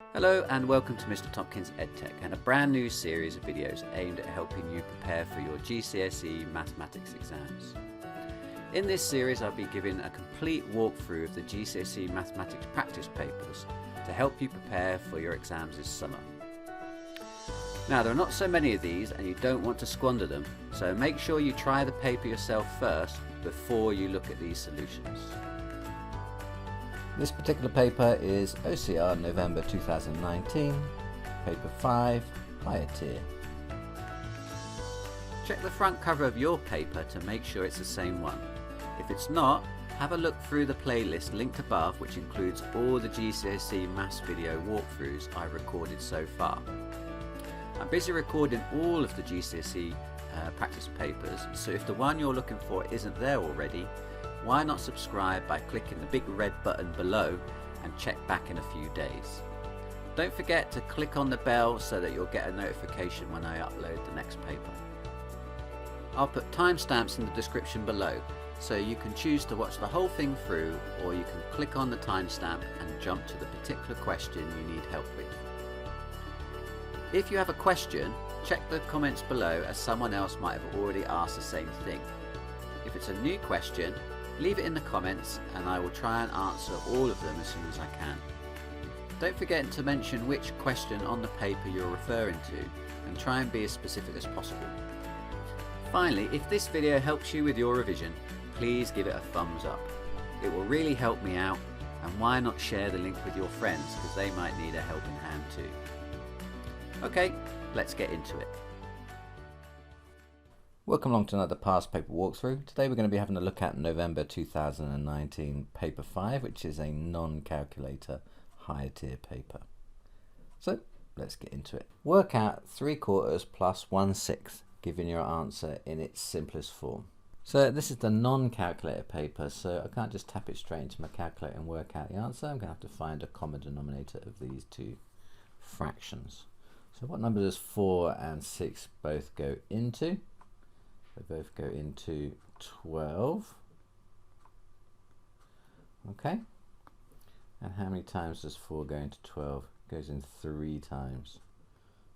Hello and welcome to Mr. Tompkins EdTech and a brand new series of videos aimed at helping you prepare for your GCSE mathematics exams. In this series I'll be giving a complete walkthrough of the GCSE mathematics practice papers to help you prepare for your exams this summer. Now there are not so many of these and you don't want to squander them, so make sure you try the paper yourself first before you look at these solutions. This particular paper is OCR November 2019, paper 5, higher tier. Check the front cover of your paper to make sure it's the same one. If it's not, have a look through the playlist linked above, which includes all the GCSE Maths video walkthroughs I've recorded so far. I'm busy recording all of the GCSE practice papers, so if the one you're looking for isn't there already, why not subscribe by clicking the big red button below and check back in a few days. Don't forget to click on the bell so that you'll get a notification when I upload the next paper. I'll put timestamps in the description below, so you can choose to watch the whole thing through, or you can click on the timestamp and jump to the particular question you need help with. If you have a question, check the comments below, as someone else might have already asked the same thing. If it's a new question, leave it in the comments and I will try and answer all of them as soon as I can. Don't forget to mention which question on the paper you're referring to and try and be as specific as possible. Finally, if this video helps you with your revision, please give it a thumbs up. It will really help me out, and why not share the link with your friends, because they might need a helping hand too. Okay, let's get into it. Welcome along to another past paper walkthrough. Today we're going to be having a look at November 2019 paper 5, which is a non-calculator higher tier paper. So let's get into it. Work out 3/4 plus 1/6, giving your answer in its simplest form. So this is the non-calculator paper, so I can't just tap it straight into my calculator and work out the answer. I'm going to have to find a common denominator of these two fractions. So what number does 4 and 6 both go into? They both go into 12. Okay. And how many times does 4 go into 12? It goes in 3 times.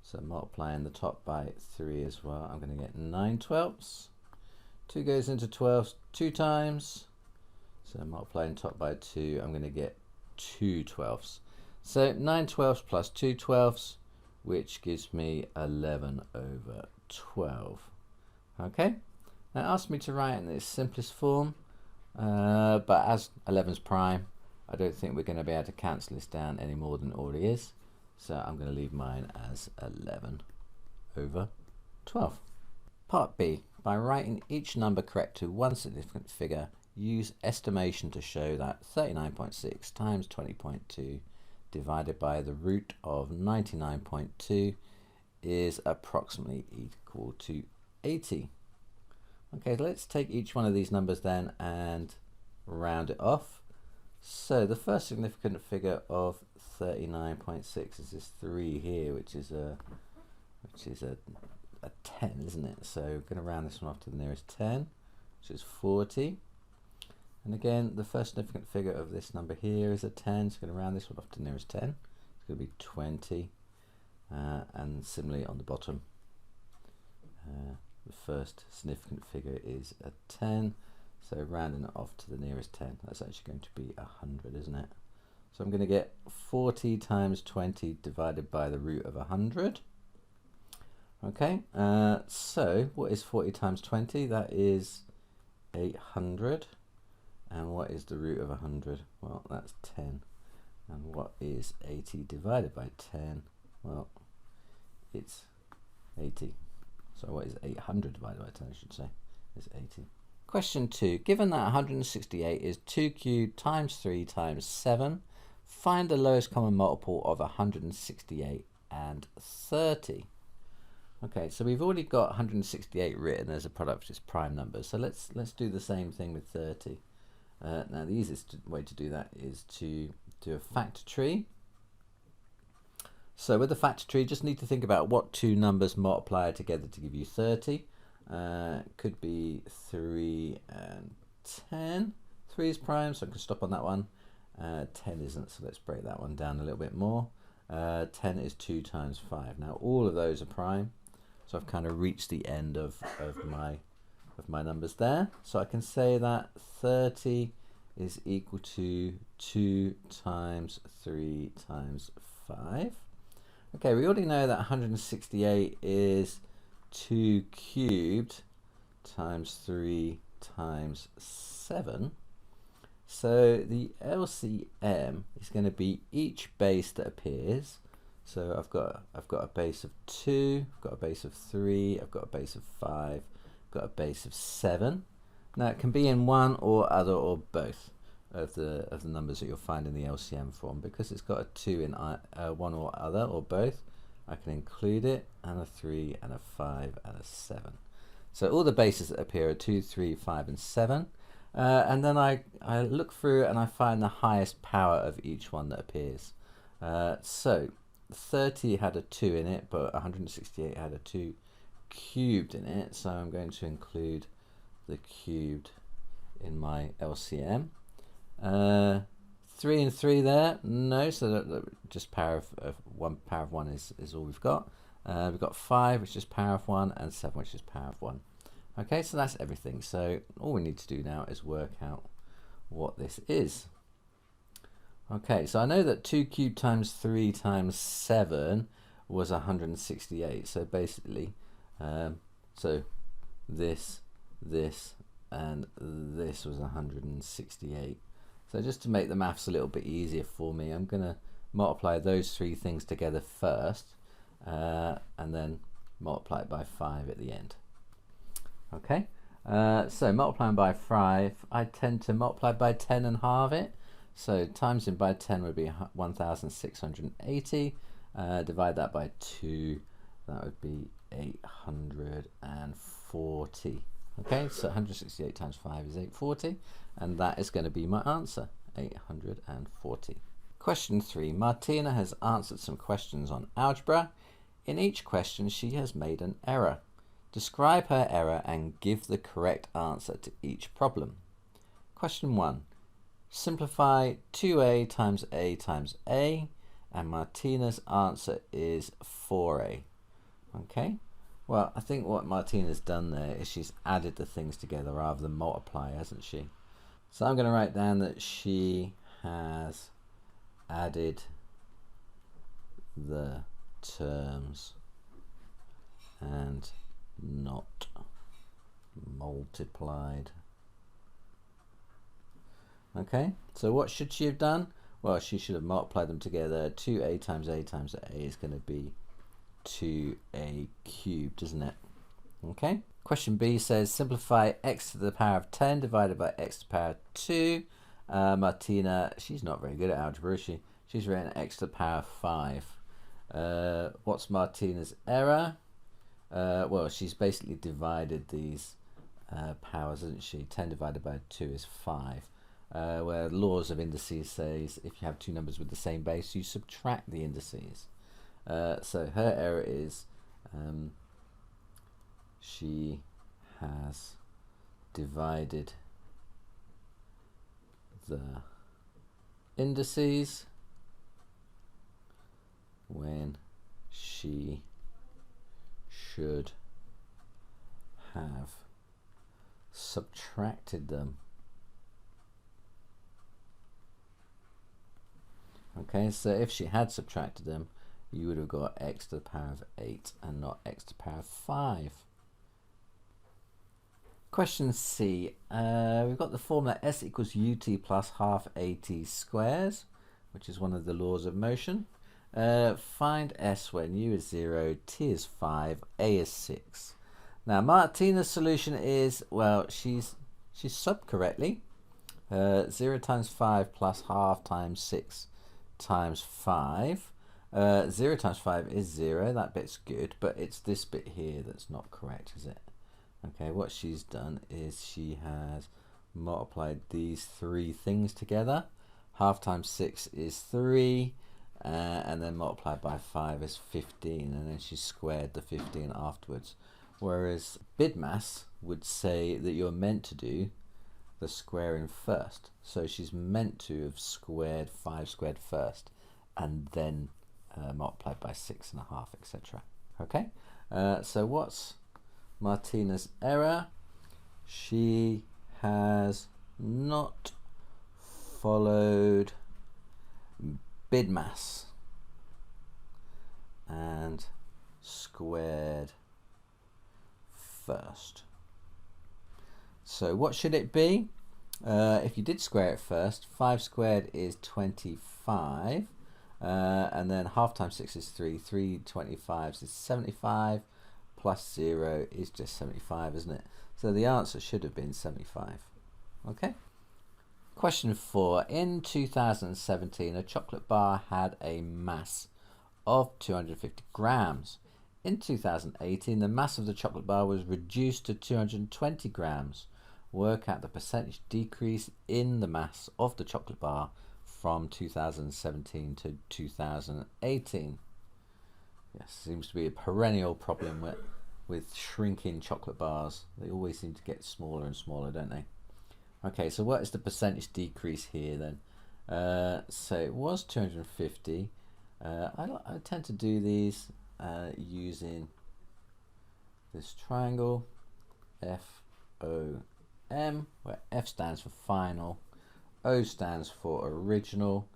So multiplying the top by 3 as well, I'm going to get 9/12. 2 goes into 12 2 times. So multiplying top by 2, I'm going to get 2/12. So 9/12 plus 2/12, which gives me 11/12. Okay, now it asks me to write in its simplest form, but as 11's prime, I don't think we're going to be able to cancel this down any more than it already is, so I'm going to leave mine as 11/12. Part B, by writing each number correct to one significant figure, use estimation to show that 39.6 times 20.2 divided by the root of 99.2 is approximately equal to 80. Okay, let's take each one of these numbers then and round it off. So the first significant figure of 39.6 is this 3 here, which is a 10, isn't it? So we're going to round this one off to the nearest 10, which is 40. And again, the first significant figure of this number here is a 10, so we're going to round this one off to the nearest 10. It's going to be 20, and similarly on the bottom. The first significant figure is a 10, so rounding it off to the nearest 10, that's actually going to be 100, isn't it? So I'm going to get 40 times 20 divided by the root of 100. Okay, so what is 40 times 20? That is 800. And what is the root of 100? Well, that's 10. And what is 80 divided by 10? Well, it's 80. So what is 800 divided by 10, I should say, is 80. Question 2. Given that 168 is 2 cubed times 3 times 7, find the lowest common multiple of 168 and 30. Okay, so we've already got 168 written as a product of its prime numbers. So let's do the same thing with 30. Now the easiest way to do that is to do a factor tree. So with the factor tree, just need to think about what two numbers multiply together to give you 30. Could be 3 and 10. 3 is prime, so I can stop on that one. 10 isn't, so let's break that one down a little bit more. 10 is 2 times 5. Now all of those are prime, so I've kind of reached the end of my numbers there. So I can say that 30 is equal to 2 times 3 times 5. Okay, we already know that 168 is 2 cubed times 3 times 7. So the LCM is going to be each base that appears. So I've got a base of 2, I've got a base of 3, I've got a base of 5, I've got a base of 7. Now it can be in one or other or both of the numbers that you'll find in the LCM form. Because it's got a 2 in one or other or both, I can include it, and a 3 and a 5 and a 7. So all the bases that appear are 2, 3, 5 and 7. And then I look through and I find the highest power of each one that appears. So 30 had a 2 in it, but 168 had a 2 cubed in it. So I'm going to include the cubed in my LCM. 3 and 3 there, no, so that just power of 1 is all we've got. We've got 5, which is power of 1, and 7, which is power of 1. Okay, so that's everything. So all we need to do now is work out what this is. Okay, so I know that 2 cubed times 3 times 7 was 168. So basically, so this, and this was 168. So just to make the maths a little bit easier for me, I'm going to multiply those three things together first, and then multiply it by 5 at the end. Okay, so multiplying by 5, I tend to multiply by 10 and halve it. So times in by 10 would be 1,680. Divide that by 2, that would be 840. Okay, so 168 times 5 is 840, and that is going to be my answer, 840. Question 3. Martina has answered some questions on algebra. In each question, she has made an error. Describe her error and give the correct answer to each problem. Question 1. Simplify 2a times a times a, and Martina's answer is 4a. Okay, well, I think what Martina's done there is she's added the things together rather than multiply, hasn't she? So I'm going to write down that she has added the terms and not multiplied. Okay, so what should she have done? Well, she should have multiplied them together. 2a times a times a is going to be 2a cubed, isn't it? Okay. Question B says simplify x to the power of 10 divided by x to the power of 2. Martina, she's not very good at algebra, is she? She's written x to the power of 5. What's Martina's error? Well, she's basically divided these powers, hasn't she? 10 divided by 2 is 5. Where laws of indices says if you have two numbers with the same base, you subtract the indices. So her error is she has divided the indices when she should have subtracted them. Okay, so if she had subtracted them, you would have got x to the power of 8 and not x to the power of 5. Question C. We've got the formula S equals ut plus half at squares, which is one of the laws of motion. Find S when u is 0, t is 5, a is 6. Now Martina's solution is, well, she's subbed correctly. 0 times 5 plus half times 6 times 5. 0 times 5 is 0, that bit's good, but it's this bit here that's not correct, is it? Okay, what she's done is she has multiplied these three things together. Half times 6 is 3, and then multiplied by 5 is 15, and then she squared the 15 afterwards. Whereas BIDMAS would say that you're meant to do the squaring first. So she's meant to have squared 5 squared first, and then multiplied by 6.5, etc. Okay, so what's Martina's error? She has not followed BIDMAS and squared first. So what should it be? If you did square it first, 5 squared is 25, and then half times 6 is 3, 3 25s is 75, plus 0 is just 75, isn't it? So the answer should have been 75. Okay. Question 4. In 2017, a chocolate bar had a mass of 250 grams. In 2018, the mass of the chocolate bar was reduced to 220 grams. Work out the percentage decrease in the mass of the chocolate bar from 2017 to 2018. Yes, seems to be a perennial problem with shrinking chocolate bars. They always seem to get smaller and smaller, don't they? Okay, so what is the percentage decrease here then? So it was 250. I tend to do these using this triangle, FOM, where F stands for final, O stands for original,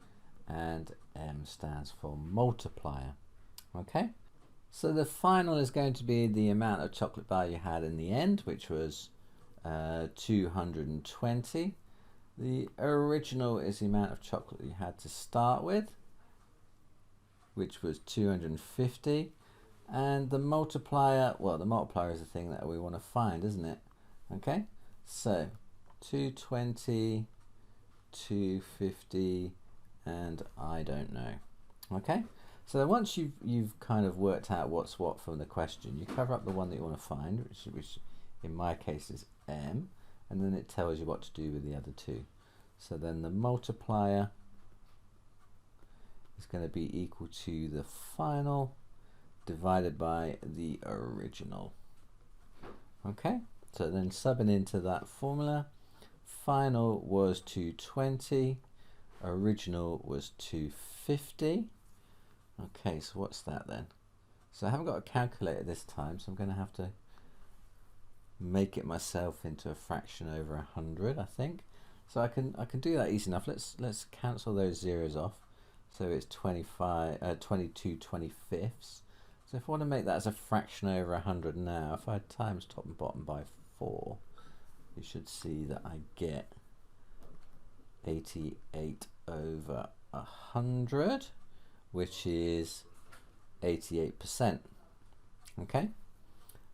and M stands for multiplier. Okay, so the final is going to be the amount of chocolate bar you had in the end, which was 220. The original is the amount of chocolate you had to start with, which was 250. And the multiplier, well, the multiplier is the thing that we want to find, isn't it? Okay, so 220, 250, and I don't know. Okay, so once you've kind of worked out what's what from the question, you cover up the one that you want to find, which in my case is M, and then it tells you what to do with the other two. So then the multiplier is going to be equal to the final divided by the original. Okay, so then subbing into that formula, final was 220, original was 250. Okay, so what's that then? So I haven't got a calculator this time, so I'm going to have to make it myself into a fraction over 100, I think. So I can do that easy enough. Let's cancel those zeros off. So it's 22 25ths. So if I want to make that as a fraction over 100 now, if I times top and bottom by 4, you should see that I get 88 over 100, which is 88%. Okay,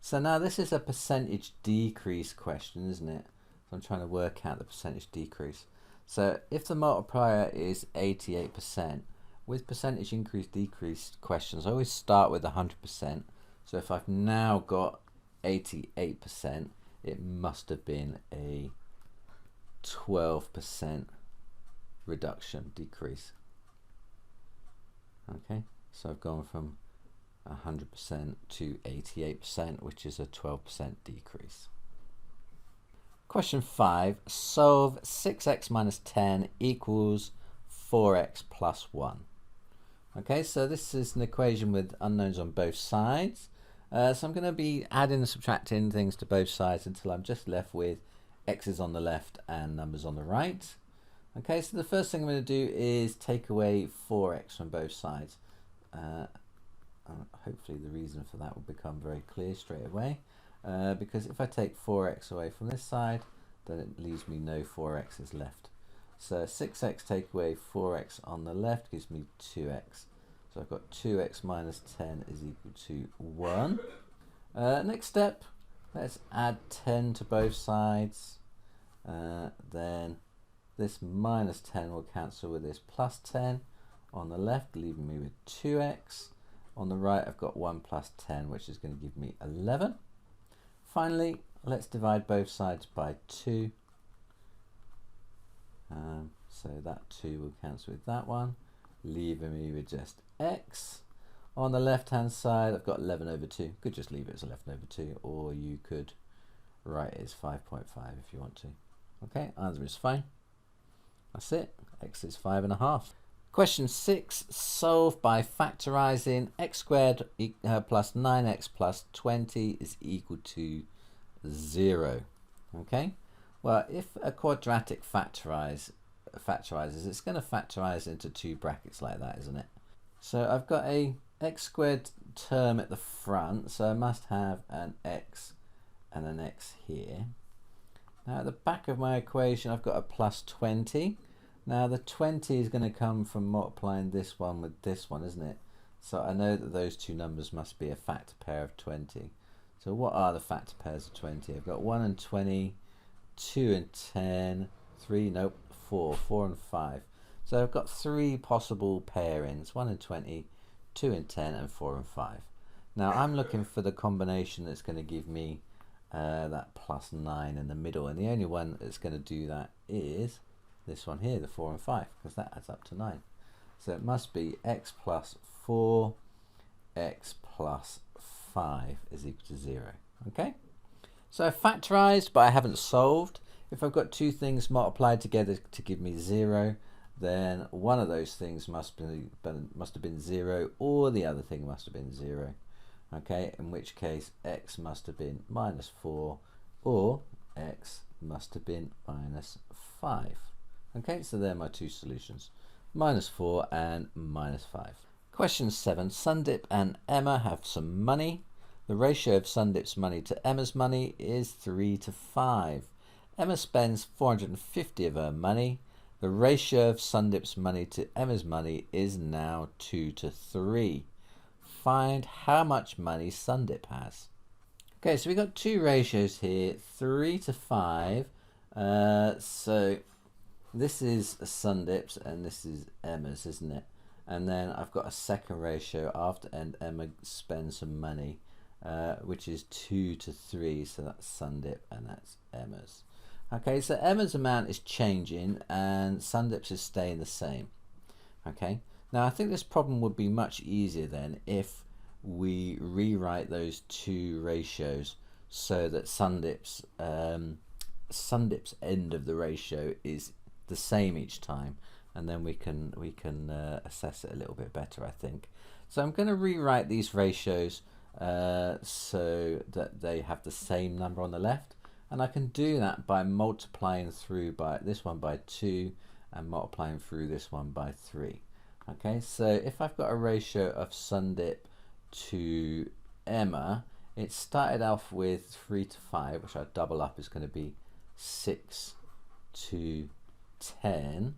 so now this is a percentage decrease question, isn't it? So I'm trying to work out the percentage decrease. So if the multiplier is 88%, with percentage increase decrease questions, I always start with 100%. So if I've now got 88%, it must have been a 12% reduction, decrease. Okay, so I've gone from 100% to 88%, which is a 12% decrease. Question 5, solve 6x minus 10 equals 4x plus 1. Okay, so this is an equation with unknowns on both sides. So I'm going to be adding and subtracting things to both sides until I'm just left with x's on the left and numbers on the right. Okay, so the first thing I'm going to do is take away 4x from both sides. Hopefully the reason for that will become very clear straight away. Because if I take 4x away from this side, then it leaves me no 4x's left. So 6x take away 4x on the left gives me 2x. So I've got 2x minus 10 is equal to 1. Next step, let's add 10 to both sides. Then this minus 10 will cancel with this plus 10 on the left, leaving me with 2x. On the right, I've got 1 plus 10, which is going to give me 11. Finally, let's divide both sides by 2. So that 2 will cancel with that one, leaving me with just x. On the left hand side, I've got 11 over 2. Could just leave it as 11 over 2, or you could write it as 5.5 if you want to. Okay, answer is fine. That's it. X is 5.5. Question 6, solve by factorising x squared plus 9x plus 20 is equal to 0. Okay, well, if a quadratic factorizes, it's going to factorise into two brackets like that, isn't it? So I've got a x squared term at the front, so I must have an x and an x here. Now at the back of my equation I've got a plus 20. Now the 20 is going to come from multiplying this one with this one, isn't it? So I know that those two numbers must be a factor pair of 20. So what are the factor pairs of 20? I've got 1 and 20, 2 and 10, 3, nope, 4 and 5. So I've got three possible pairings, 1 and 20, 2 and 10, and 4 and 5. Now I'm looking for the combination that's going to give me that plus 9 in the middle, and the only one that's going to do that is this one here, the 4 and 5, because that adds up to 9. So it must be x plus 4, x plus 5 is equal to 0. Okay, so I've factorised, but I haven't solved. If I've got two things multiplied together to give me 0, then one of those things must have been 0, or the other thing must have been 0. Okay, in which case x must have been minus 4, or x must have been minus 5. Okay, so they're my two solutions, minus 4 and minus 5. Question 7. Sundip and Emma have some money. The ratio of Sundip's money to Emma's money is 3 to 5. Emma spends 450 of her money. The ratio of Sundip's money to Emma's money is now 2 to 3. Find how much money Sundip has. Okay, so we've got two ratios here, 3 to 5. So this is Sundip's and this is Emma's, isn't it? And then I've got a second ratio after Emma spends some money, which is 2 to 3. So that's Sundip and that's Emma's. Okay, so Emma's amount is changing and Sundip's is staying the same. Okay, now I think this problem would be much easier then if we rewrite those two ratios so that Sundip's end of the ratio is the same each time, and then we can assess it a little bit better, I think. So I'm going to rewrite these ratios so that they have the same number on the left, and I can do that by multiplying through by this one by 2 and multiplying through this one by 3. Okay, so if I've got a ratio of Sundip to Emma, it started off with 3 to 5, which I double up is going to be 6 to 10.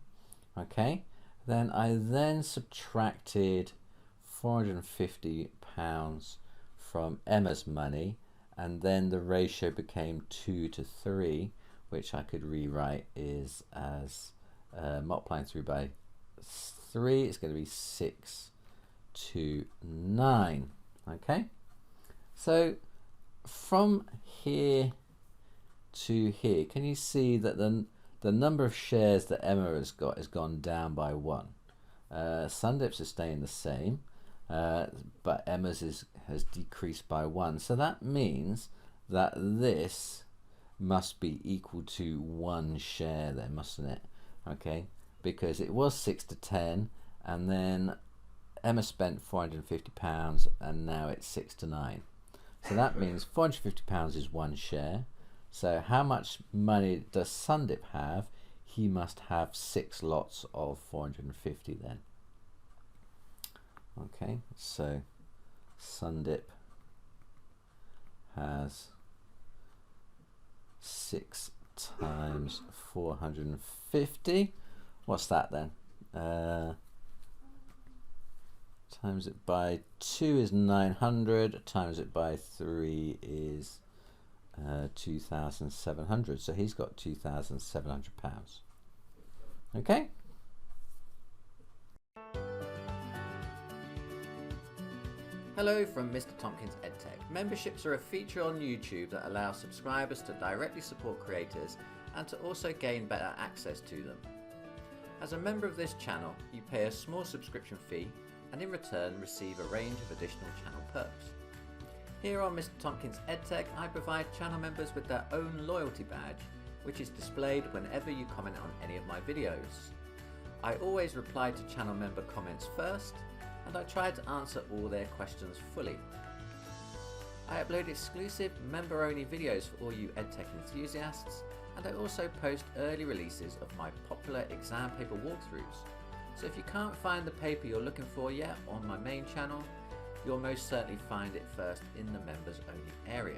Okay, then I subtracted £450 from Emma's money, and then the ratio became 2 to 3, which I could rewrite is as multiplying through by 3, it's going to be 6 to 9. Okay, so from here to here, can you see that the number of shares that Emma has got has gone down by 1? Sundip's is staying the same, but Emma's has decreased by 1. So that means that this must be equal to 1 share then, mustn't it? Okay, because it was 6 to 10, and then Emma spent £450, and now it's 6 to 9. So that means £450 is 1 share. So how much money does Sundip have? He must have 6 lots of 450 then. Okay, so Sundip has 6 times 450. What's that then? Times it by 2 is 900, times it by 3 is 2,700. So he's got £2,700. Okay. Hello from Mr. Tompkins EdTech. Memberships are a feature on YouTube that allows subscribers to directly support creators and to also gain better access to them. As a member of this channel, you pay a small subscription fee and in return receive a range of additional channel perks. Here on Mr. Tompkins EdTech, I provide channel members with their own loyalty badge, which is displayed whenever you comment on any of my videos. I always reply to channel member comments first, and I try to answer all their questions fully. I upload exclusive member-only videos for all you EdTech enthusiasts, and I also post early releases of my popular exam paper walkthroughs. So if you can't find the paper you're looking for yet on my main channel, you'll most certainly find it first in the members only area.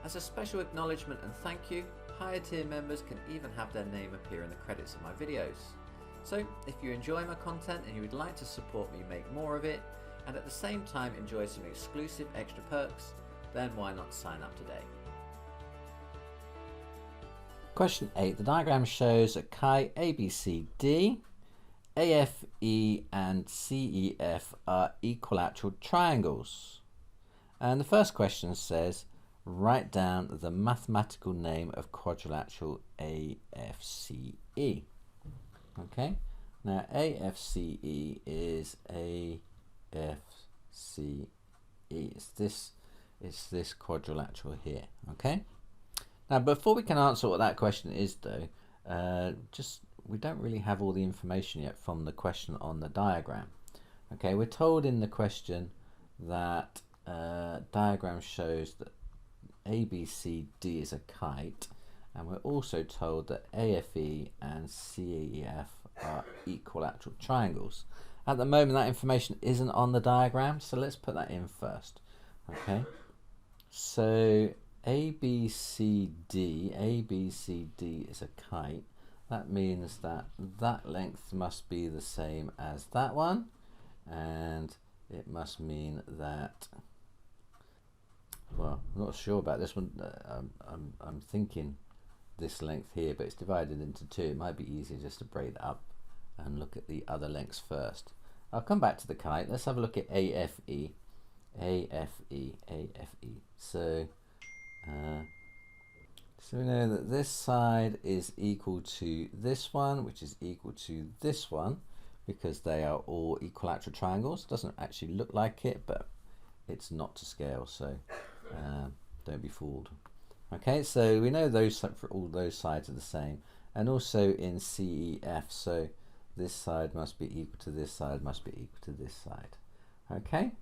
As a special acknowledgement and thank you, higher tier members can even have their name appear in the credits of my videos. So if you enjoy my content and you would like to support me make more of it, and at the same time enjoy some exclusive extra perks, then why not sign up today? Question 8. The diagram shows that chi ABCD, AFE and CEF are equilateral triangles. And the first question says, write down the mathematical name of quadrilateral AFCE. Okay, now AFCE is AFCE. It's this quadrilateral here. Okay. Now, before we can answer what that question is, though, we don't really have all the information yet from the question on the diagram. Okay, we're told in the question that diagram shows that ABCD is a kite, and we're also told that AFE and CEF are equilateral triangles. At the moment, that information isn't on the diagram, so let's put that in first. Okay, so ABCD is a kite. That means that that length must be the same as that one, and it must mean that, well, I'm not sure about this one. I'm thinking this length here, but it's divided into two. It might be easier just to break that up and look at the other lengths first. I'll come back to the kite. Let's have a look at AFE. So we know that this side is equal to this one, which is equal to this one, because they are all equilateral triangles. Doesn't actually look like it, but it's not to scale, so don't be fooled. Okay, so we know those for all those sides are the same, and also in CEF, so this side must be equal to this side, must be equal to this side. Okay,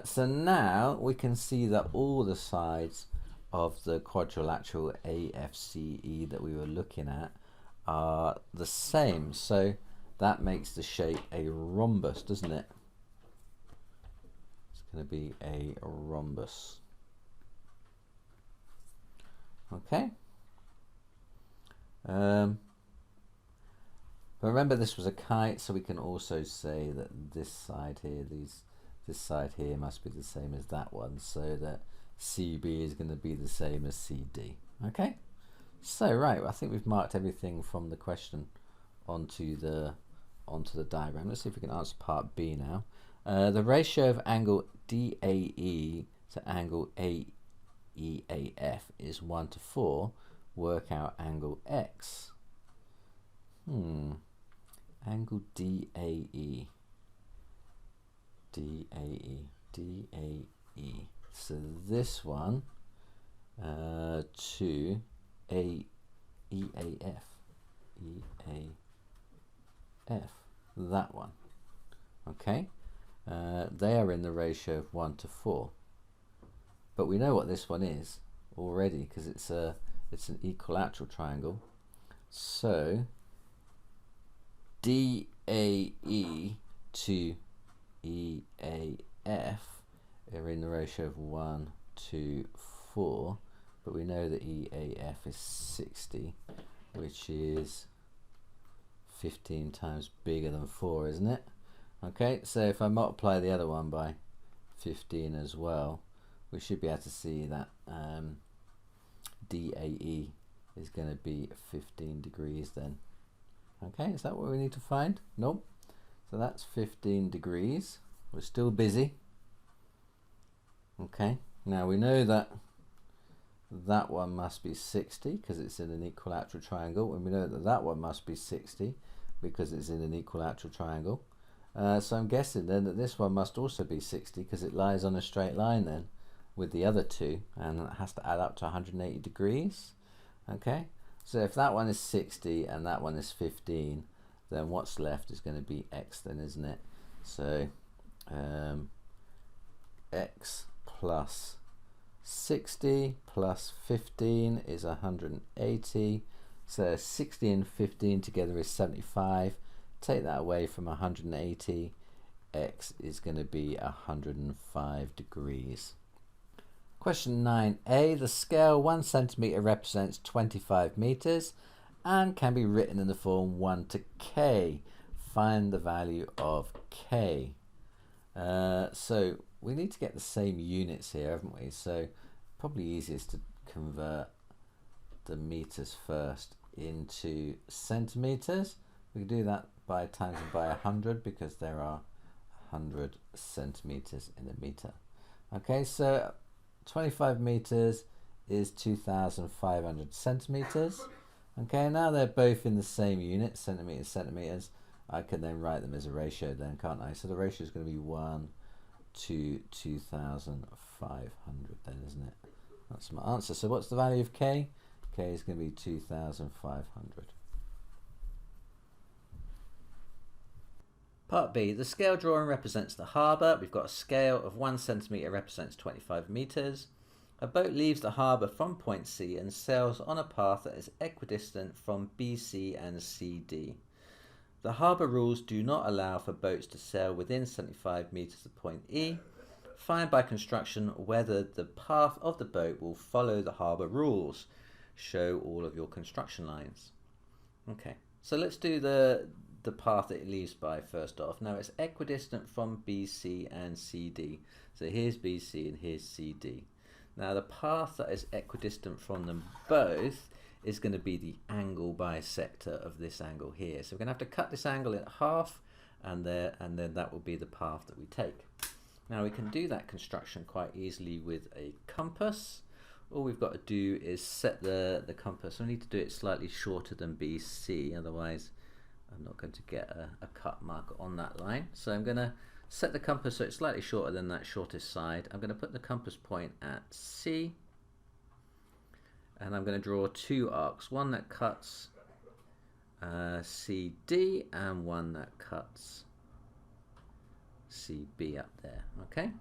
so now we can see that all the sides of the quadrilateral AFCE that we were looking at are the same, so that makes the shape a rhombus, doesn't it? It's going to be a rhombus. Okay. But remember, this was a kite, so we can also say that this side here, this side here must be the same as that one, so that CB is going to be the same as CD. Okay, so right, I think we've marked everything from the question onto the diagram. Let's see if we can answer part B now. The ratio of angle DAE to angle AEAF is 1 to 4. Work out angle X. Angle DAE. So this one to EAF, that one. Okay, they are in the ratio of 1 to 4, but we know what this one is already because it's an equilateral triangle. So DAE to EAF are in the ratio of 1 to 4, but we know that EAF is 60, which is 15 times bigger than 4, isn't it? Okay, so if I multiply the other one by 15 as well, we should be able to see that DAE is going to be 15 degrees then. Okay, is that what we need to find? Nope. So that's 15 degrees. We're still busy. Okay, now we know that that one must be 60 because it's in an equilateral triangle, and we know that that one must be 60 because it's in an equilateral triangle. So I'm guessing then that this one must also be 60 because it lies on a straight line then with the other two, and it has to add up to 180 degrees. Okay, so if that one is 60 and that one is 15, then what's left is going to be x then, isn't it? So x plus 60 plus 15 is 180. So 60 and 15 together is 75. Take that away from 180. X is going to be 105 degrees. Question 9a. The scale 1 centimeter represents 25 meters and can be written in the form 1 to k. Find the value of k. So we need to get the same units here, haven't we? So probably easiest to convert the meters first into centimeters. We can do that by times by 100 because there are 100 centimeters in a meter. Okay, so 25 meters is 2,500 centimeters. Okay, now they're both in the same unit, centimeters, centimeters. I can then write them as a ratio then, can't I? So the ratio is going to be 1 to 2,500 then, isn't it? That's my answer. So what's the value of k? K is going to be 2,500. Part B, the scale drawing represents the harbour. We've got a scale of 1 centimetre represents 25 metres. A boat leaves the harbour from point C and sails on a path that is equidistant from BC and CD. The harbour rules do not allow for boats to sail within 75 metres of point E. Find by construction whether the path of the boat will follow the harbour rules. Show all of your construction lines. Okay, so let's do the path that it leaves by first off. Now it's equidistant from BC and CD. So here's BC and here's CD. Now the path that is equidistant from them both is going to be the angle bisector of this angle here. So we're going to have to cut this angle in half, and then that will be the path that we take. Now we can do that construction quite easily with a compass. All we've got to do is set the compass. We need to do it slightly shorter than BC, otherwise I'm not going to get a cut mark on that line. So I'm going to set the compass so it's slightly shorter than that shortest side. I'm going to put the compass point at C, and I'm going to draw two arcs, one that cuts CD and one that cuts CB up there. Okay,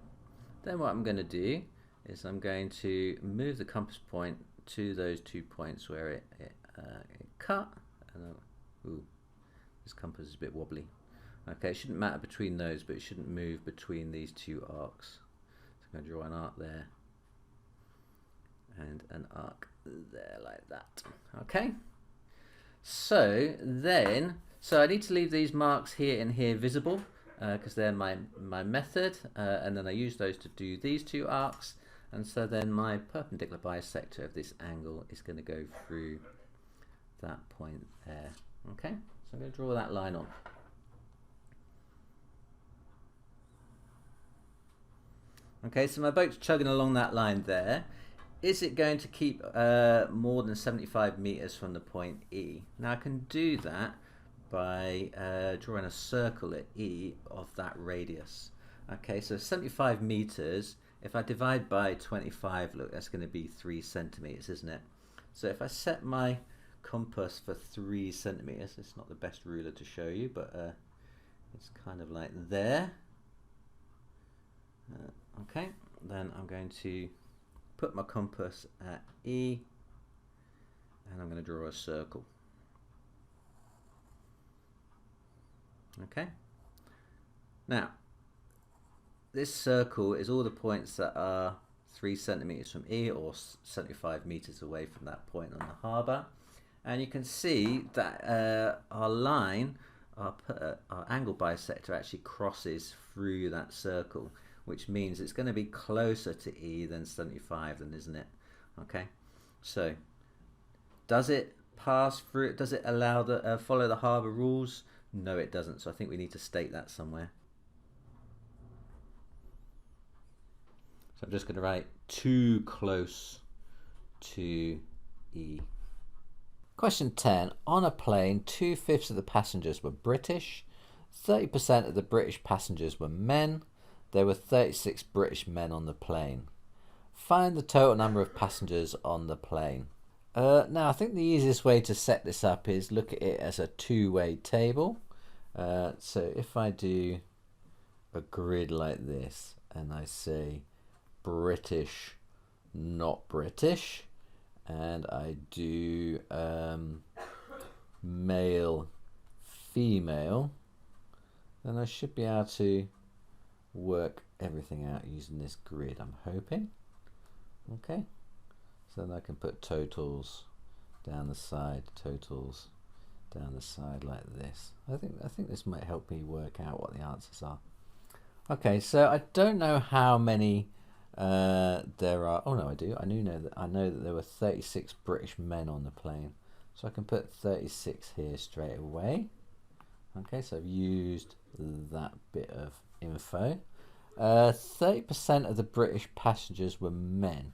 then what I'm going to do is I'm going to move the compass point to those 2 points where it cut, and ooh, this compass is a bit wobbly. Okay, it shouldn't matter between those, but it shouldn't move between these two arcs. So I'm going to draw an arc there and an arc there like that. Okay, so I need to leave these marks here and here visible because they're my method, and then I use those to do these two arcs, and so then my perpendicular bisector of this angle is going to go through that point there. Okay, so I'm going to draw that line on. Okay, so my boat's chugging along that line there. Is it going to keep more than 75 meters from the point E? Now I can do that by drawing a circle at E of that radius. Okay, so 75 meters, if I divide by 25, look, that's going to be 3 centimeters, isn't it? So if I set my compass for 3 centimeters, it's not the best ruler to show you, but it's kind of like there. Okay, then I'm going to put my compass at E, and I'm going to draw a circle. Okay, now this circle is all the points that are 3 centimeters from E, or 75 meters away from that point on the harbour, and you can see that our line, our angle bisector, actually crosses through that circle, which means it's going to be closer to E than 75 then, isn't it? Okay, so does it pass through? Does it allow the follow the harbour rules? No, it doesn't. So I think we need to state that somewhere. So I'm just going to write too close to E. Question 10. On a plane, 2/5 of the passengers were British, 30% of the British passengers were men. There were 36 British men on the plane. Find the total number of passengers on the plane. Now I think the easiest way to set this up is look at it as a two-way table. So if I do a grid like this and I say British, not British, and I do male, female, then I should be able to work everything out using this grid, I'm hoping. Okay, so then I can put totals down the side, totals down the side like this. I think this might help me work out what the answers are. Okay, so I don't know how many there are. Oh no, I do. I know that there were 36 British men on the plane, so I can put 36 here straight away. Okay, so I've used that bit of info. 30% of the British passengers were men.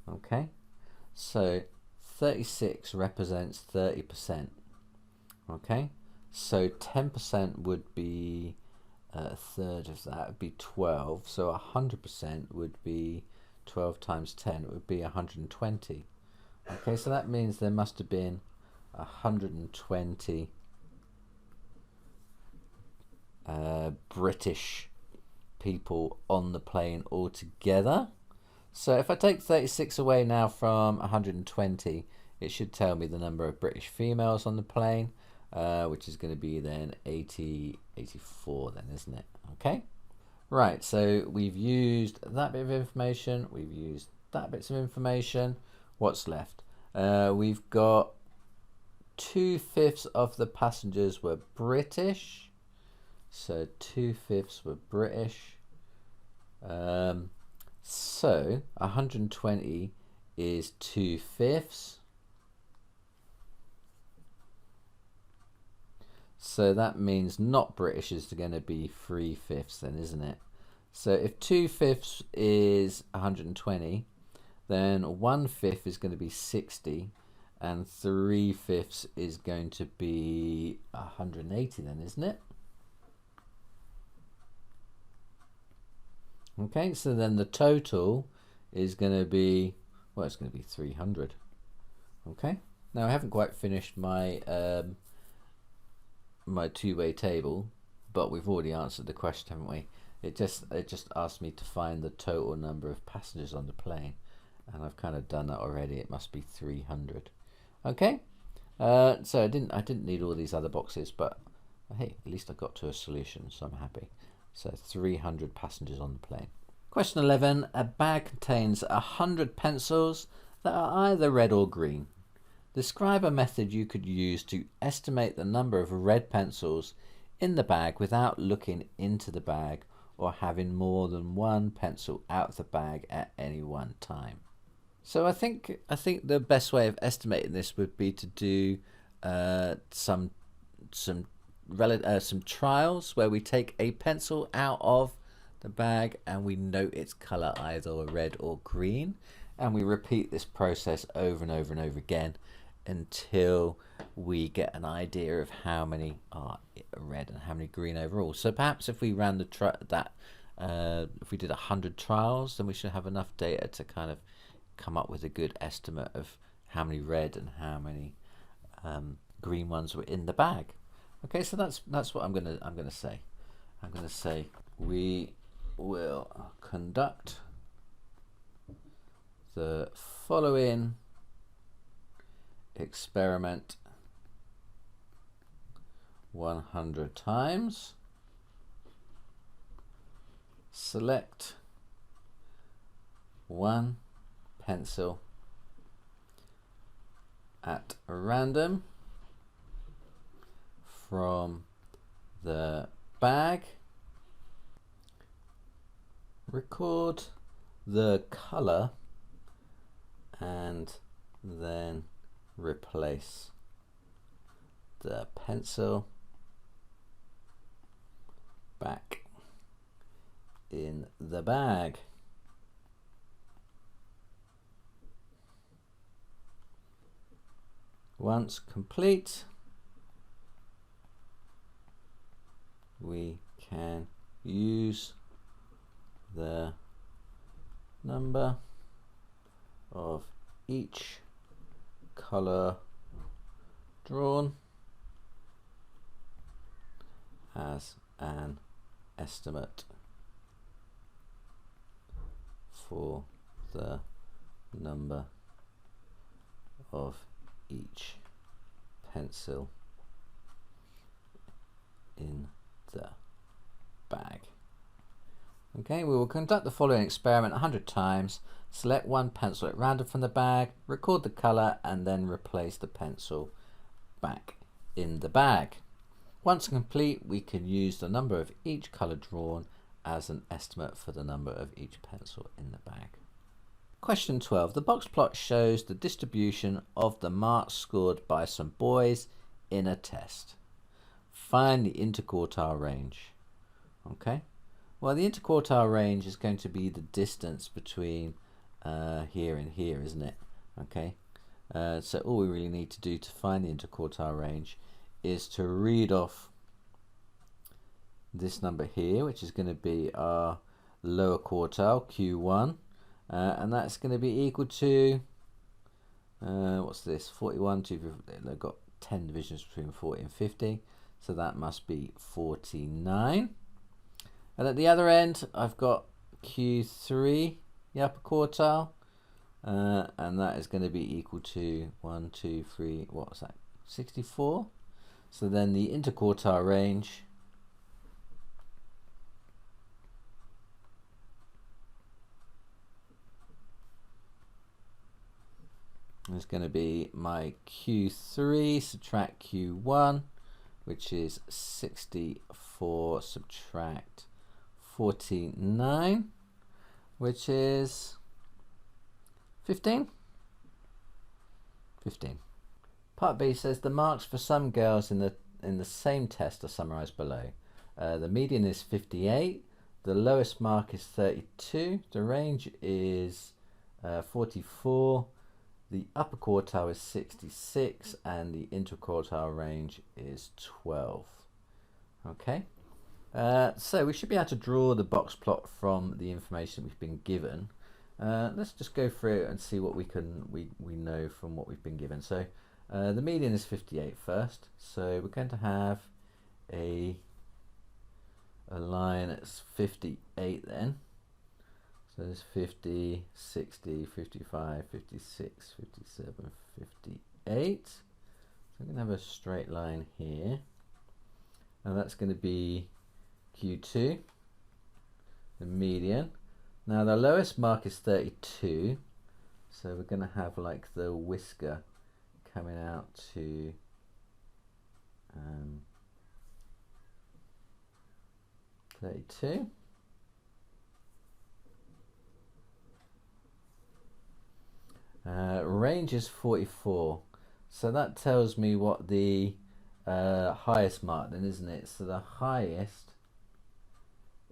Okay, so 36 represents 30%. Okay, so 10% would be a third of that, would be 12. So 100% would be 12 times 10, it would be 120. Okay, so that means there must have been 120 British people on the plane altogether. So if I take 36 away now from 120, it should tell me the number of British females on the plane, which is going to be then 84 then, isn't it? Okay, right, so we've used that bit of information, we've used that bit of information. What's left? We've got 2/5 of the passengers were British, so 2/5 were British. So 120 is 2/5. So that means not British is going to be 3/5 then, isn't it? So if 2/5 is 120, then 1/5 is going to be 60, and 3/5 is going to be 180 then, isn't it? Okay, so then the total is going to be, well, it's going to be 300. Okay, now I haven't quite finished my my two-way table, but we've already answered the question, haven't we? It just asked me to find the total number of passengers on the plane, and I've kind of done that already. It must be 300. Okay, so I didn't need all these other boxes, but hey, at least I got to a solution, so I'm happy. So 300 passengers on the plane. Question 11. A bag contains 100 pencils that are either red or green. Describe a method you could use to estimate the number of red pencils in the bag without looking into the bag or having more than one pencil out of the bag at any one time. So I think the best way of estimating this would be to do some trials where we take a pencil out of the bag and we note its color, either red or green, and we repeat this process over and over and over again until we get an idea of how many are red and how many green overall. So perhaps if we ran if we did 100 trials, then we should have enough data to kind of come up with a good estimate of how many red and how many green ones were in the bag. Okay, so that's what I'm gonna say. I'm gonna say we will conduct the following experiment 100 times. Select one pencil at random from the bag. Record the color and then replace the pencil back in the bag. Once complete, we can use the number of each colour drawn as an estimate for the number of each pencil in the bag. Okay, we will conduct the following experiment 100 times. Select one pencil at random from the bag, record the colour, and then replace the pencil back in the bag. Once complete, we can use the number of each colour drawn as an estimate for the number of each pencil in the bag. Question 12. The box plot shows the distribution of the marks scored by some boys in a test. Find the interquartile range. Okay, well, the interquartile range is going to be the distance between here and here, isn't it? Okay, so all we really need to do to find the interquartile range is to read off this number here, which is going to be our lower quartile, Q1, and that's going to be equal to, what's this, 41, they've got 10 divisions between 40 and 50, so that must be 49. And at the other end, I've got Q3, the upper quartile, and that is going to be equal to 1, 2, 3, what was that, 64? So then the interquartile range is going to be my Q3 subtract Q1, which is 64 subtract 49, which is 15. Part B says the marks for some girls in the same test are summarized below. The median is 58, the lowest mark is 32, the range is 44, the upper quartile is 66, and the interquartile range is 12. Okay, so we should be able to draw the box plot from the information we've been given. Let's just go through it and see what we know from what we've been given. So the median is 58 first, so we're going to have a line that's 58 then. So there's 50, 60, 55, 56, 57, 58. So I'm going to have a straight line here, and that's going to be Q2, the median. Now the lowest mark is 32, so we're going to have like the whisker coming out to 32. Range is 44, so that tells me what the highest mark then, isn't it? So the highest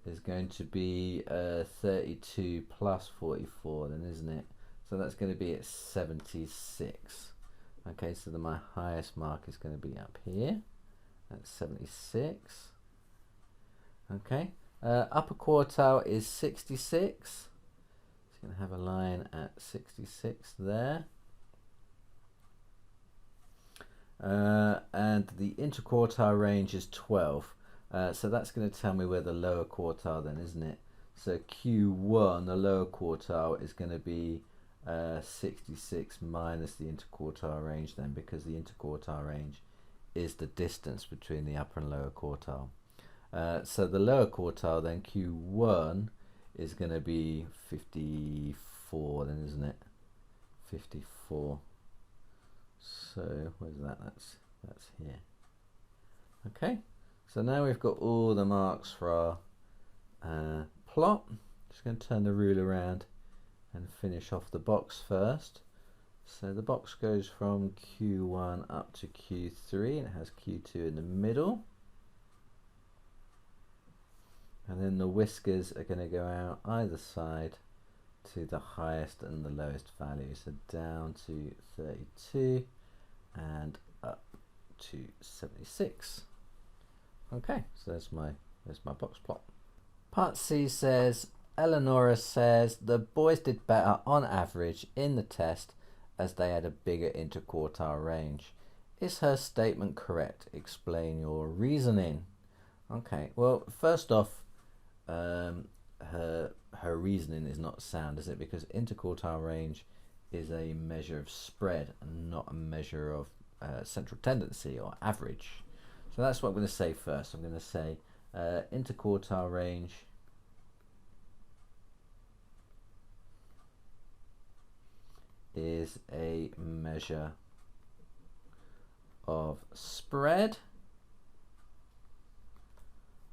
is going to be 32 plus 44 then, isn't it? So that's going to be at 76. Okay, so then my highest mark is going to be up here at 76. Okay, upper quartile is 66. It's going to have a line at 66 there. And the interquartile range is 12. So that's going to tell me where the lower quartile then, isn't it? So Q1, the lower quartile, is going to be 66 minus the interquartile range then, because the interquartile range is the distance between the upper and lower quartile. So the lower quartile then, Q1, is going to be 54 then, isn't it? 54. So where's that? That's here. Okay, so now we've got all the marks for our plot. Just going to turn the ruler around and finish off the box first. So the box goes from Q1 up to Q3, and it has Q2 in the middle. And then the whiskers are going to go out either side to the highest and the lowest value. So down to 32 and up to 76. Okay, so there's my box plot. Part C says Eleonora says the boys did better on average in the test as they had a bigger interquartile range. Is her statement correct? Explain your reasoning. Okay, well, first off, her reasoning is not sound, is it? Because interquartile range is a measure of spread and not a measure of central tendency or average. So that's what I'm going to say first. I'm going to say interquartile range is a measure of spread.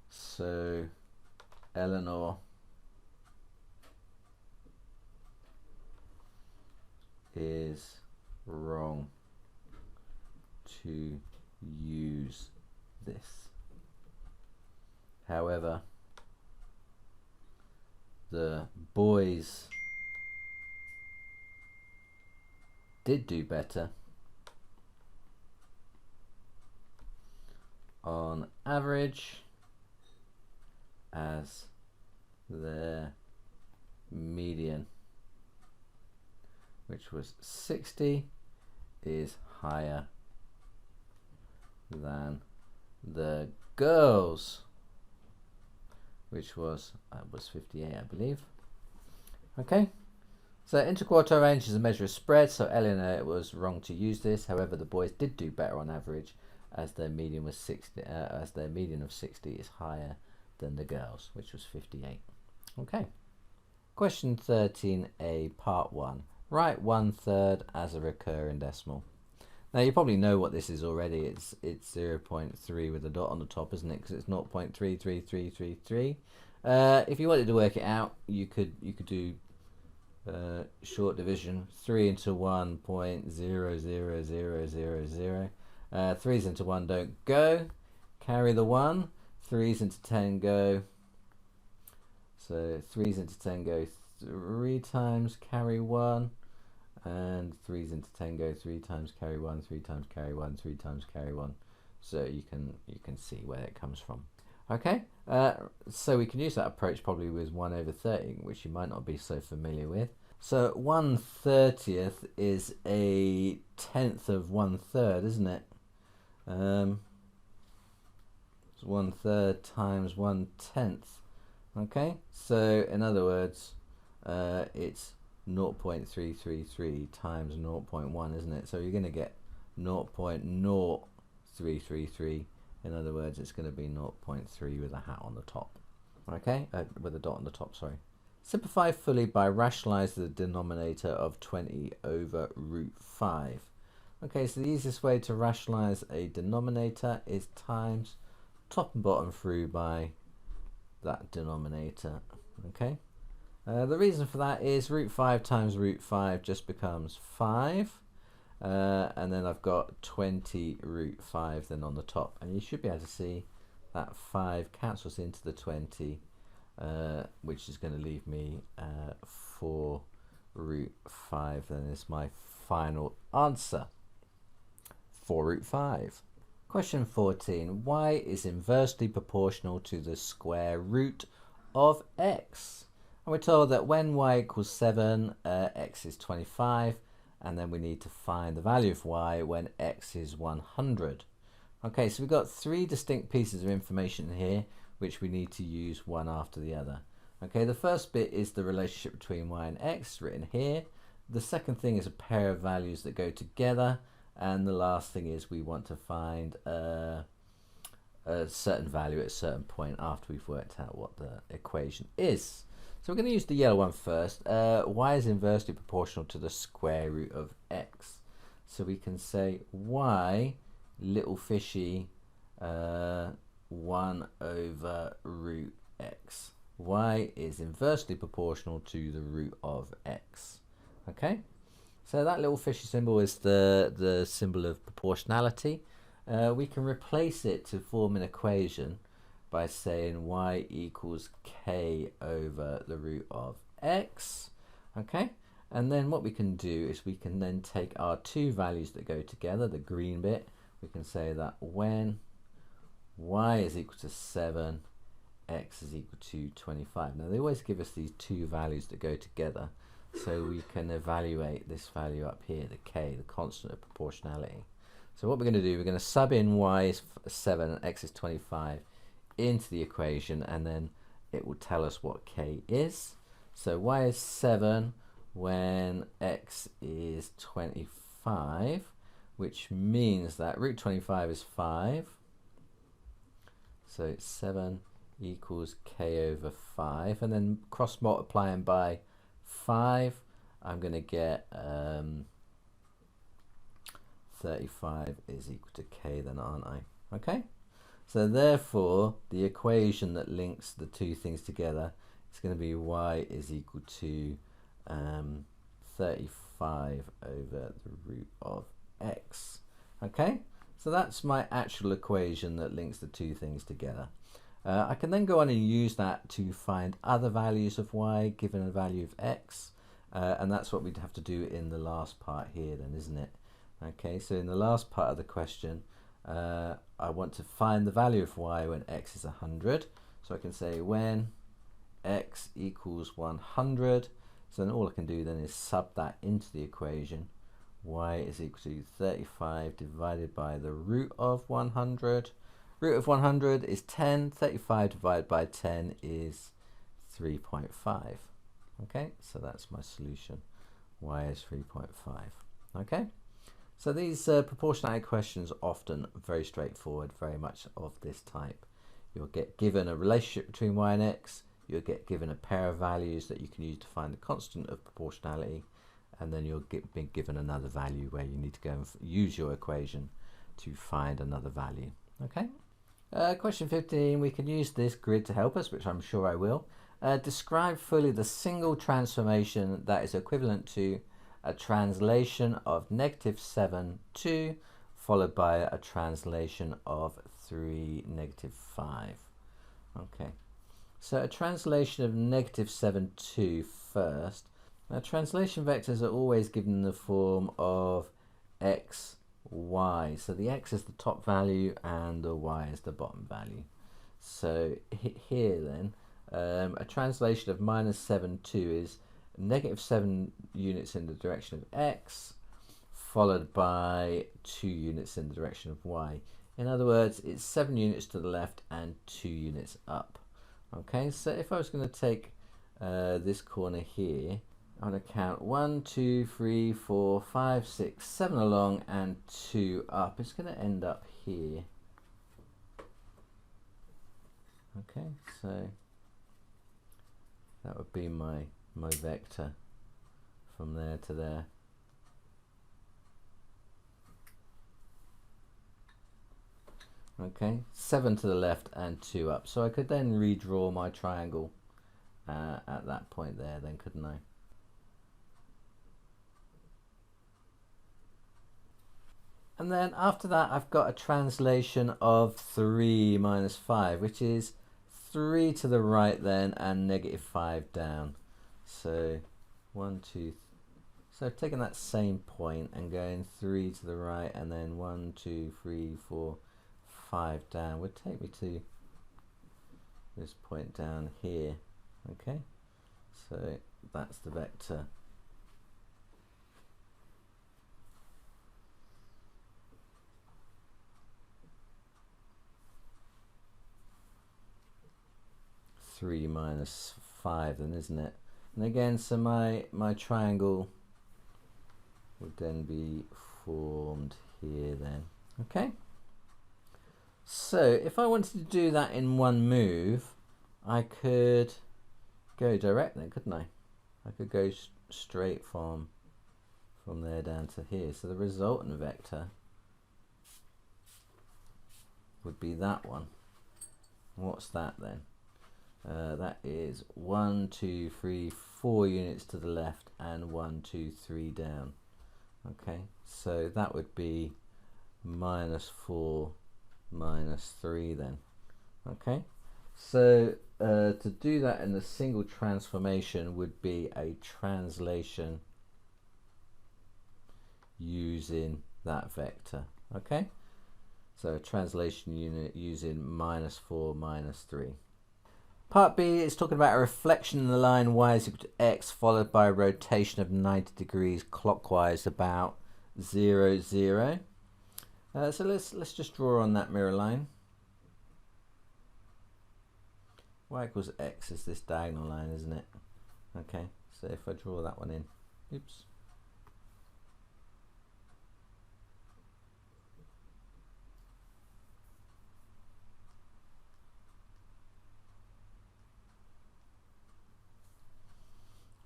So Eleanor is wrong to use this. However, the boys did do better on average as their median, which was 60, is higher than the girls, which was 58, I believe. Okay, so interquartile range is a measure of spread, so Eleanor was wrong to use this. However, the boys did do better on average as their median was 60, as their median of 60 is higher than the girls, which was 58. Okay, question 13a, part 1. Write 1/3 as a recurring decimal. Now you probably know what this is already. It's 0.3 with a dot on the top, isn't it? Because it's 0.33333. If you wanted to work it out, you could do short division. 3 into 1 0.00000. 3's into 1 don't go. Carry the 1. 3's into 10 go. So 3's into 10 go 3 times, carry 1. And 3's into 10 go 3 times, carry 1, 3 times, carry 1, 3 times, carry 1. So you can see where it comes from. Okay, so we can use that approach probably with 1/30, which you might not be so familiar with. So 1/30 is a tenth of 1/3, isn't it? It's 1/3 times 1/10. Okay, so in other words, it's 0.333 times 0.1, isn't it? So you're going to get 0.0333. In other words, it's going to be 0.3 with a hat on the top. Okay, with a dot on the top, sorry. Simplify fully by rationalize the denominator of 20 over root 5. Okay, so the easiest way to rationalize a denominator is times top and bottom through by that denominator. Okay. The reason for that is root 5 times root 5 just becomes 5. And then I've got 20 root 5 then on the top. And you should be able to see that 5 cancels into the 20, which is going to leave me 4 root 5. Then is my final answer. 4 root 5. Question 14. Y is inversely proportional to the square root of x. And we're told that when y equals 7, x is 25, and then we need to find the value of y when x is 100. Okay, so we've got 3 distinct pieces of information here, which we need to use one after the other. Okay, the first bit is the relationship between y and x, written here. The second thing is a pair of values that go together, and the last thing is we want to find a certain value at a certain point after we've worked out what the equation is. So we're going to use the yellow one first. Y is inversely proportional to the square root of x. So we can say y, little fishy, 1 over root x. Y is inversely proportional to the root of x. Okay, so that little fishy symbol is the symbol of proportionality. We can replace it to form an equation by saying y equals k over the root of x. Okay, and then what we can do is we can then take our 2 values that go together, the green bit. We can say that when y is equal to 7, x is equal to 25. Now they always give us these two values that go together, so we can evaluate this value up here, the k, the constant of proportionality. So what we're going to do, we're going to sub in y is 7 and x is 25 into the equation, and then it will tell us what k is. So y is 7 when x is 25, which means that root 25 is 5. So it's 7 equals k over 5, and then cross multiplying by 5, I'm going to get 35 is equal to k then, aren't I? Okay, so therefore the equation that links the two things together is going to be y is equal to 35 over the root of x. Okay, so that's my actual equation that links the two things together. I can then go on and use that to find other values of y given a value of x, and that's what we'd have to do in the last part here then, isn't it? Okay, so in the last part of the question, I want to find the value of y when x is 100. So I can say when x equals 100, so then all I can do then is sub that into the equation. Y is equal to 35 divided by the root of 100. Root of 100 is 10. 35 divided by 10 is 3.5. Okay, so that's my solution. Y is 3.5. Okay, so these proportionality questions are often very straightforward, very much of this type. You'll get given a relationship between y and x. You'll get given a pair of values that you can use to find the constant of proportionality, and then you'll be given another value where you need to go and use your equation to find another value. Okay. Question 15, we can use this grid to help us, which I'm sure I will. Describe fully the single transformation that is equivalent to a translation of -7, 2, followed by a translation of 3, -5. Okay, so a translation of -7, 2 first. Now translation vectors are always given in the form of x, y. So the x is the top value and the y is the bottom value. So here then, a translation of -7, 2 is -7 units in the direction of x, followed by 2 units in the direction of y. In other words, it's 7 units to the left and 2 units up. Okay, so if I was going to take this corner here, I'm going to count 1, 2, 3, 4, 5, 6, 7 along and 2 up. It's going to end up here. Okay, so that would be my vector from there to there. Okay, 7 to the left and 2 up. So I could then redraw my triangle at that point there then, couldn't I? And then after that I've got a translation of 3 minus 5, which is 3 to the right then and -5 down. So 1, 2, so taking that same point and going 3 to the right and then 1, 2, 3, 4, 5 down would take me to this point down here. Okay, so that's the vector. Three minus 5 then, isn't it? And again, so my triangle would then be formed here then. Okay, so if I wanted to do that in one move, I could go direct then, couldn't I? I could go straight from there down to here. So the resultant vector would be that one. What's that then? That is 1, 2, 3, 4 units to the left and 1, 2, 3 down. Okay, so that would be -4 minus 3 then. Okay, so to do that in a single transformation would be a translation using that vector. Okay, so a translation unit using -4 minus 3. Part B is talking about a reflection in the line y is equal to x followed by a rotation of 90 degrees clockwise about 0, 0. So let's just draw on that mirror line. Y equals x is this diagonal line, isn't it? Okay, so if I draw that one in, oops.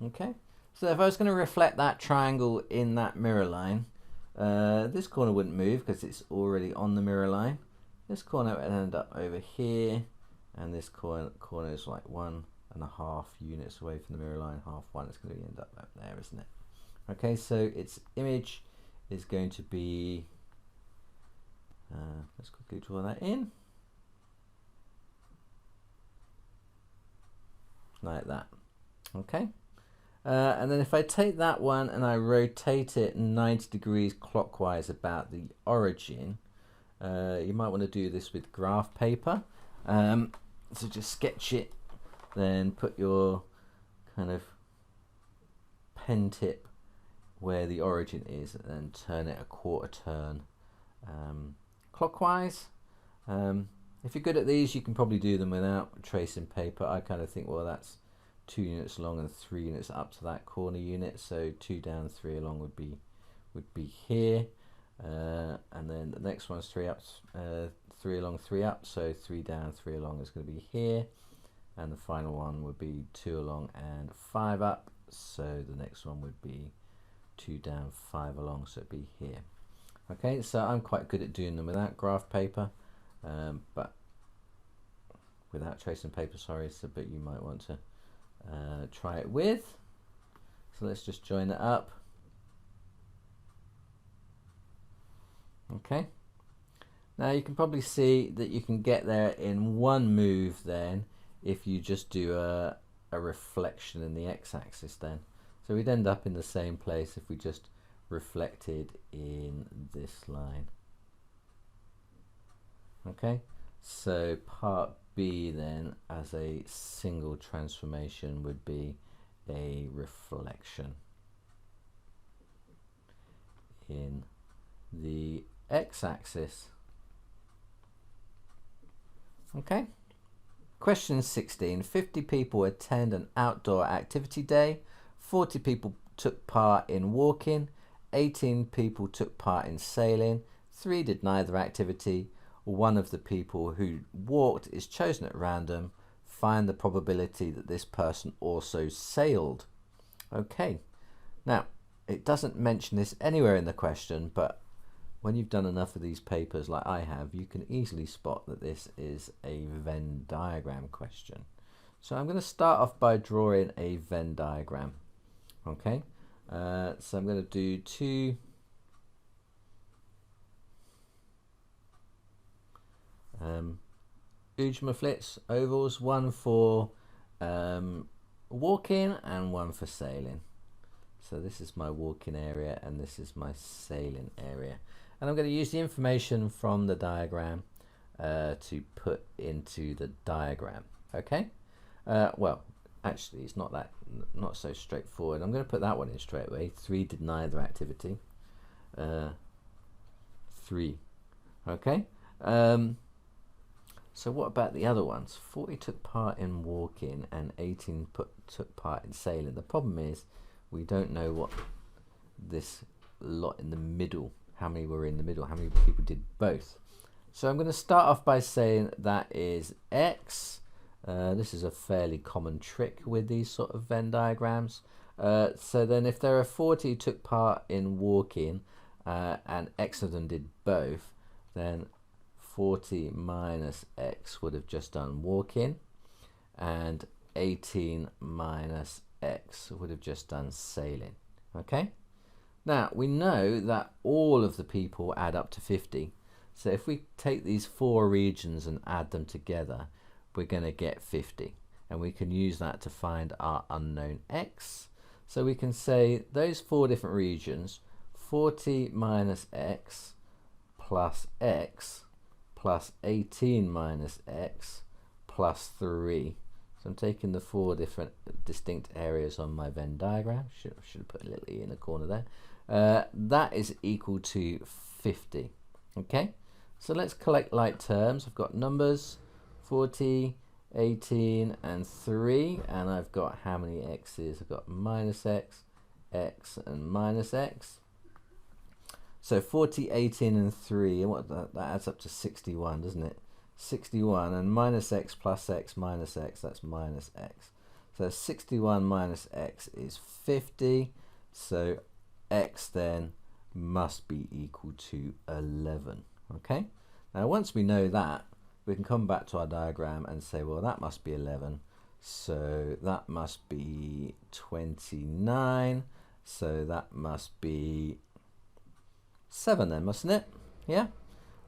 Okay, so if I was going to reflect that triangle in that mirror line, this corner wouldn't move because it's already on the mirror line. This corner would end up over here, and this corner is like 1.5 units away from the mirror line, half one. It's going to end up there, isn't it? Okay, so its image is going to be, let's quickly draw that in, like that. Okay. And then if I take that one and I rotate it 90 degrees clockwise about the origin, you might want to do this with graph paper. So just sketch it, then put your kind of pen tip where the origin is, and then turn it a quarter turn clockwise. If you're good at these, you can probably do them without tracing paper. I kind of think, well, that's 2 units along and 3 units up to that corner unit, so 2 down 3 along would be here, and then the next one's 3 up, 3 along 3 up, so 3 down 3 along is going to be here, and the final one would be 2 along and 5 up, so the next one would be 2 down 5 along, so it'd be here. Okay, so I'm quite good at doing them without graph paper, but without tracing paper, sorry, so but you might want to try it with. So let's just join it up. Okay, now you can probably see that you can get there in one move then if you just do a reflection in the x-axis then. So we'd end up in the same place if we just reflected in this line. Okay, so part B then as a single transformation would be a reflection in the x-axis. Okay, question 16. 50 people attend an outdoor activity day. 40 people took part in walking. 18 people took part in sailing. 3 did neither activity. One of the people who walked is chosen at random. Find the probability that this person also sailed. Okay, now it doesn't mention this anywhere in the question, but when you've done enough of these papers like I have, you can easily spot that this is a Venn diagram question. So I'm going to start off by drawing a Venn diagram. Okay, so I'm going to do 2 Ujma ovals, one for walking and one for sailing. So this is my walking area and this is my sailing area, and I'm going to use the information from the diagram to put into the diagram. Okay, well actually it's not so straightforward. I'm going to put that one in straight away. 3 did neither activity. 3. Okay, so what about the other ones? 40 took part in walking and 18 took part in sailing. The problem is we don't know what this lot in the middle, how many were in the middle, how many people did both. So I'm going to start off by saying that is X. This is a fairly common trick with these sort of Venn diagrams. So then if there are 40 who took part in walking and X of them did both, then 40 minus X would have just done walking, and 18 minus X would have just done sailing. Okay, now we know that all of the people add up to 50, so if we take these 4 regions and add them together, we're going to get 50, and we can use that to find our unknown X. So we can say those 4 different regions, 40 minus X plus X plus 18 minus X plus 3. So I'm taking the 4 different distinct areas on my Venn diagram. Should have put a little e in the corner there. That is equal to 50. Okay, so let's collect like terms. I've got numbers 40, 18 and 3, and I've got how many x's? I've got minus x, x and minus x. So 40, 18 and 3, and what that adds up to 61, doesn't it? 61, and minus x plus x minus x, that's minus x. So 61 minus x is 50, so x then must be equal to 11. Okay, now once we know that, we can come back to our diagram and say, well, that must be 11, so that must be 29, so that must be 7 then, mustn't it? Yeah.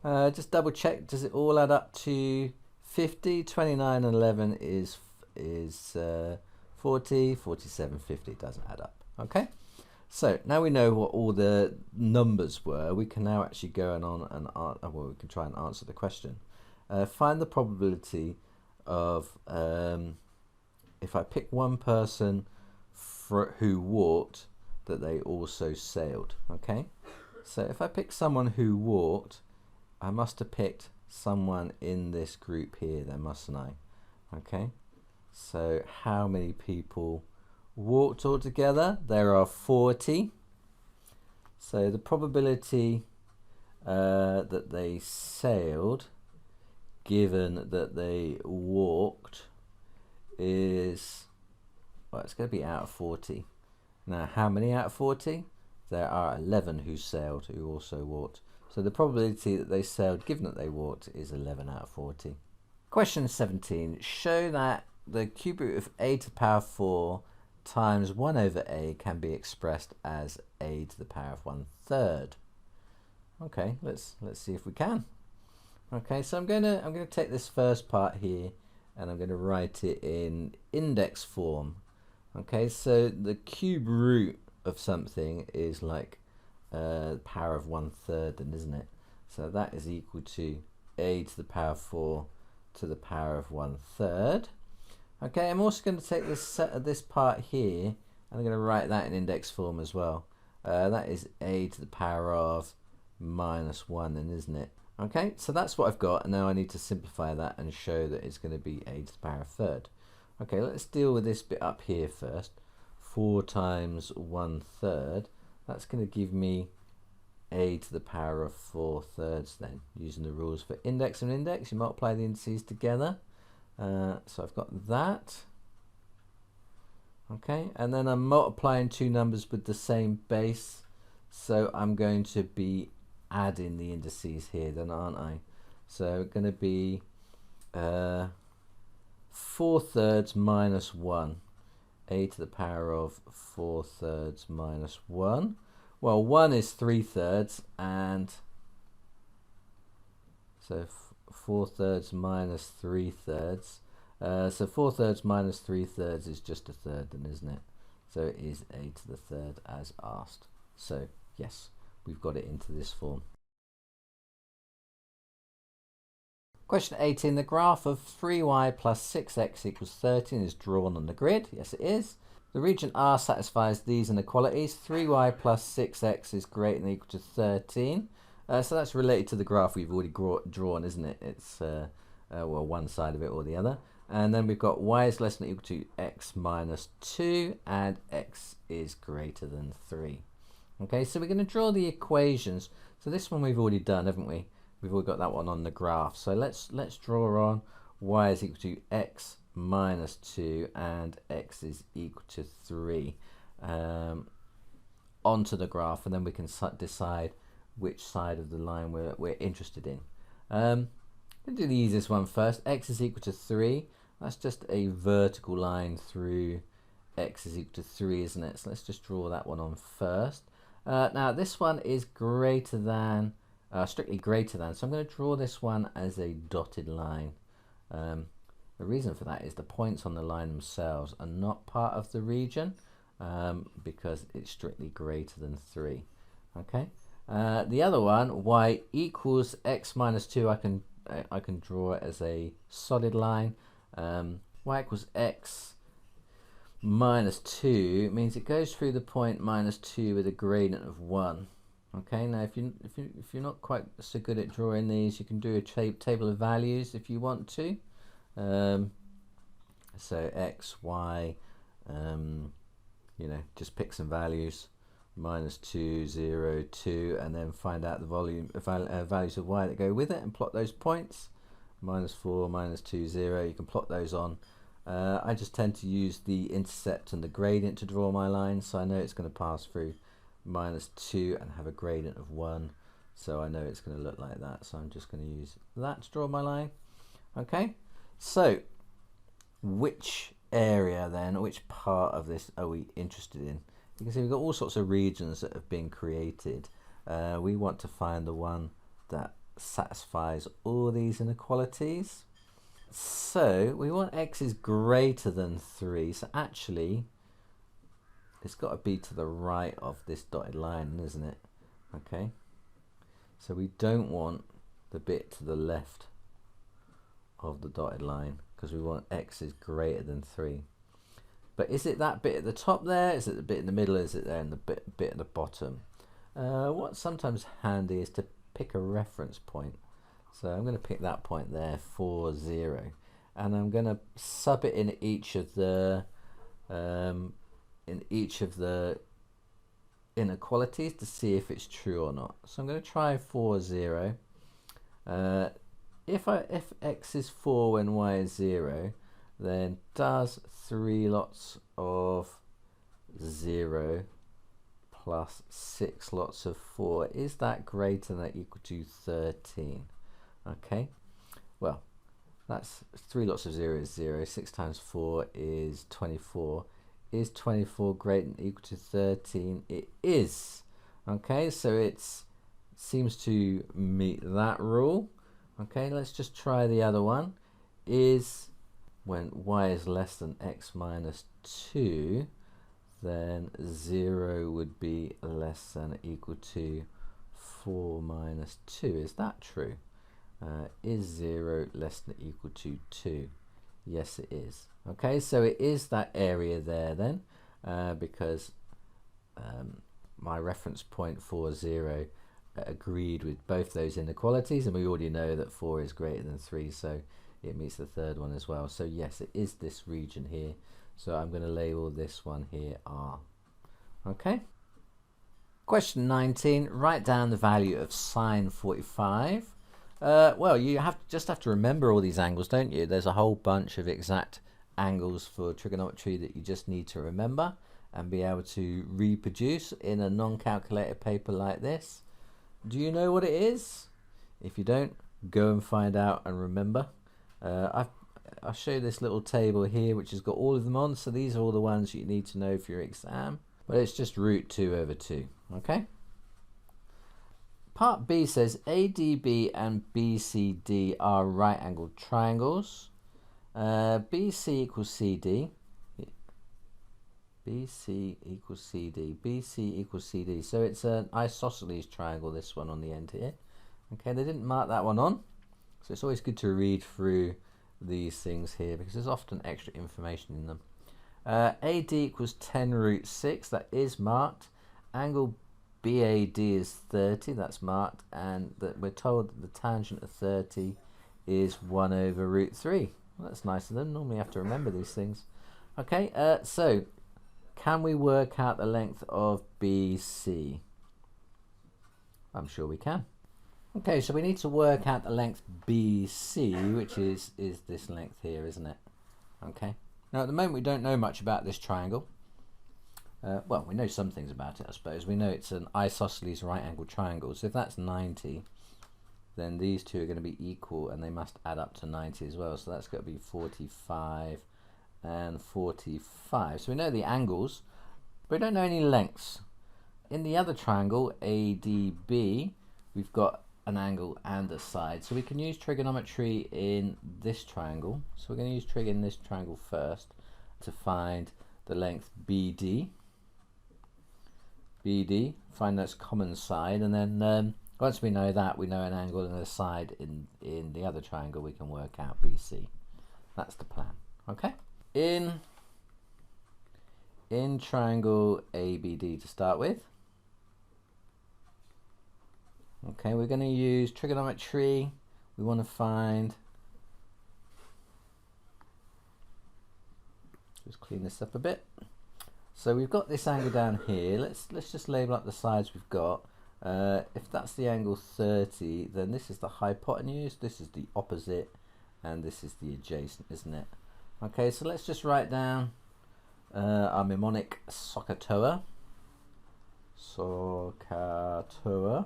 Just double check, does it all add up to 50? 29 and 11 is 40, 47, 50, it doesn't add up. Okay, so now we know what all the numbers were, we can now actually go and well, we can try and answer the question. Find the probability of, if I pick one person who walked, that they also sailed. Okay, so if I pick someone who walked, I must have picked someone in this group here then, mustn't I? Okay, so how many people walked altogether? There are 40. So the probability that they sailed, given that they walked, is, well, it's going to be out of 40. Now, how many out of 40? There are 11 who sailed, who also walked. So the probability that they sailed, given that they walked, is 11 out of 40. Question 17. Show that the cube root of a to the power 4 times 1 over a can be expressed as a to the power of 1/3. Okay, let's see if we can. Okay, so I'm gonna take this first part here and I'm going to write it in index form. Okay, so the cube root of something is like power of 1/3, then, isn't it? So that is equal to a to the power 4 to the power of 1/3. Okay, I'm also going to take this part here and I'm going to write that in index form as well. That is a to the power of -1 then, isn't it? Okay, so that's what I've got, and now I need to simplify that and show that it's going to be a to the power of 1/3. Okay, let's deal with this bit up here first. 4 times 1/3, that's going to give me a to the power of 4/3 then, using the rules for index and index. You multiply the indices together. So I've got that. Okay, and then I'm multiplying two numbers with the same base, so I'm going to be adding the indices here then, aren't I? So it's going to be 4/3 minus 1, a to the power of 4/3 minus 1. Well, 1 is 3/3, and so 4/3 minus 3/3. So 4/3 minus 3/3 is just a third then, isn't it? So it is a to the third as asked. So yes, we've got it into this form. Question 18, the graph of 3y plus 6x equals 13 is drawn on the grid. Yes, it is. The region R satisfies these inequalities. 3y plus 6x is greater than or equal to 13. So that's related to the graph we've already drawn, isn't it? It's well, one side of it or the other. And then we've got y is less than or equal to x minus 2, and x is greater than 3. Okay, so we're going to draw the equations. So this one we've already done, haven't we? We've already got that one on the graph. So let's draw on y is equal to x minus 2 and x is equal to 3 onto the graph, and then we can decide which side of the line we're interested in. We'll do the easiest one first. X is equal to 3. That's just a vertical line through x is equal to 3, isn't it? So let's just draw that one on first. Now this one is greater than, strictly greater than, so I'm going to draw this one as a dotted line. The reason for that is the points on the line themselves are not part of the region because it's strictly greater than 3. Okay. The other one, y equals x minus 2, I can draw it as a solid line. y equals x minus 2 means it goes through the point minus 2 with a gradient of 1. Okay, now if you're not quite so good at drawing these, you can do a table of values if you want to. So x, y, you know, just pick some values, minus 2, 0, 2, and then find out the values of y that go with it and plot those points. Minus 4, minus 2, 0, you can plot those on. I just tend to use the intercept and the gradient to draw my line, so I know it's going to pass through minus 2 and have a gradient of 1, so I know it's going to look like that, so I'm just going to use that to draw my line. Okay, so which area then, which part of this are we interested in? You can see we've got all sorts of regions that have been created. We want to find the one that satisfies all these inequalities. So we want x is greater than 3, so actually it's got to be to the right of this dotted line, isn't it? Okay, so we don't want the bit to the left of the dotted line because we want x is greater than 3. But is it that bit at the top there? Is it the bit in the middle? Is it there in the bit at the bottom? What's sometimes handy is to pick a reference point. So I'm going to pick that point there, 4, 0, and I'm going to sub it in each of the inequalities to see if it's true or not. So I'm going to try 4, 0. If x is 4 when y is 0, then does 3 lots of 0 plus 6 lots of 4, is that greater than or equal to 13? Okay, well, that's 3 lots of 0 is 0, 6 times 4 is 24. Is 24 greater than or equal to 13? It is. Okay, so it seems to meet that rule. Okay, let's just try the other one. Is when y is less than x minus 2, then 0 would be less than or equal to 4 minus 2. Is that true? Is 0 less than or equal to 2? Yes, it is. Okay, so it is that area there then, because my reference point 4, 0 agreed with both those inequalities, and we already know that 4 is greater than 3, so it meets the third one as well. So yes, it is this region here. So I'm going to label this one here R. Okay. Question 19. Write down the value of sine 45. Well, you just have to remember all these angles, don't you? There's a whole bunch of exact angles for trigonometry that you just need to remember and be able to reproduce in a non-calculated paper like this. Do you know what it is? If you don't, go and find out and remember. I'll show you this little table here which has got all of them on, so these are all the ones you need to know for your exam. But it's just root 2 over 2. Okay. Part B says ADB and BCD are right angled triangles. BC equals CD. BC equals CD. BC equals CD. So it's an isosceles triangle, this one on the end here. Okay, they didn't mark that one on. So it's always good to read through these things here because there's often extra information in them. AD equals 10 root 6. That is marked. Angle BAD is 30. That's marked. And that we're told that the tangent of 30 is 1 over root 3. Well, that's nice of them. Normally you have to remember these things. Okay, so can we work out the length of BC? I'm sure we can. Okay, so we need to work out the length BC, which is this length here, isn't it? Okay. Now, at the moment, we don't know much about this triangle. Well, we know some things about it, I suppose. We know it's an isosceles right-angled triangle. So if that's 90, then these two are going to be equal, and they must add up to 90 as well. So that's got to be 45 and 45. So we know the angles, but we don't know any lengths. In the other triangle, ADB, we've got an angle and a side, so we can use trigonometry in this triangle. So we're going to use trig in this triangle first to find the length BD, find that's common side, and then once we know that, we know an angle and a side in the other triangle, we can work out BC. That's the plan. Okay, in triangle ABD to start with. Okay, we're going to use trigonometry. We want to find, just clean this up a bit. So we've got this angle down here. Let's just label up the sides we've got. If that's the angle 30, then this is the hypotenuse, this is the opposite, and this is the adjacent, isn't it? Okay, so let's just write down our mnemonic SOHCAHTOA. SOHCAHTOA.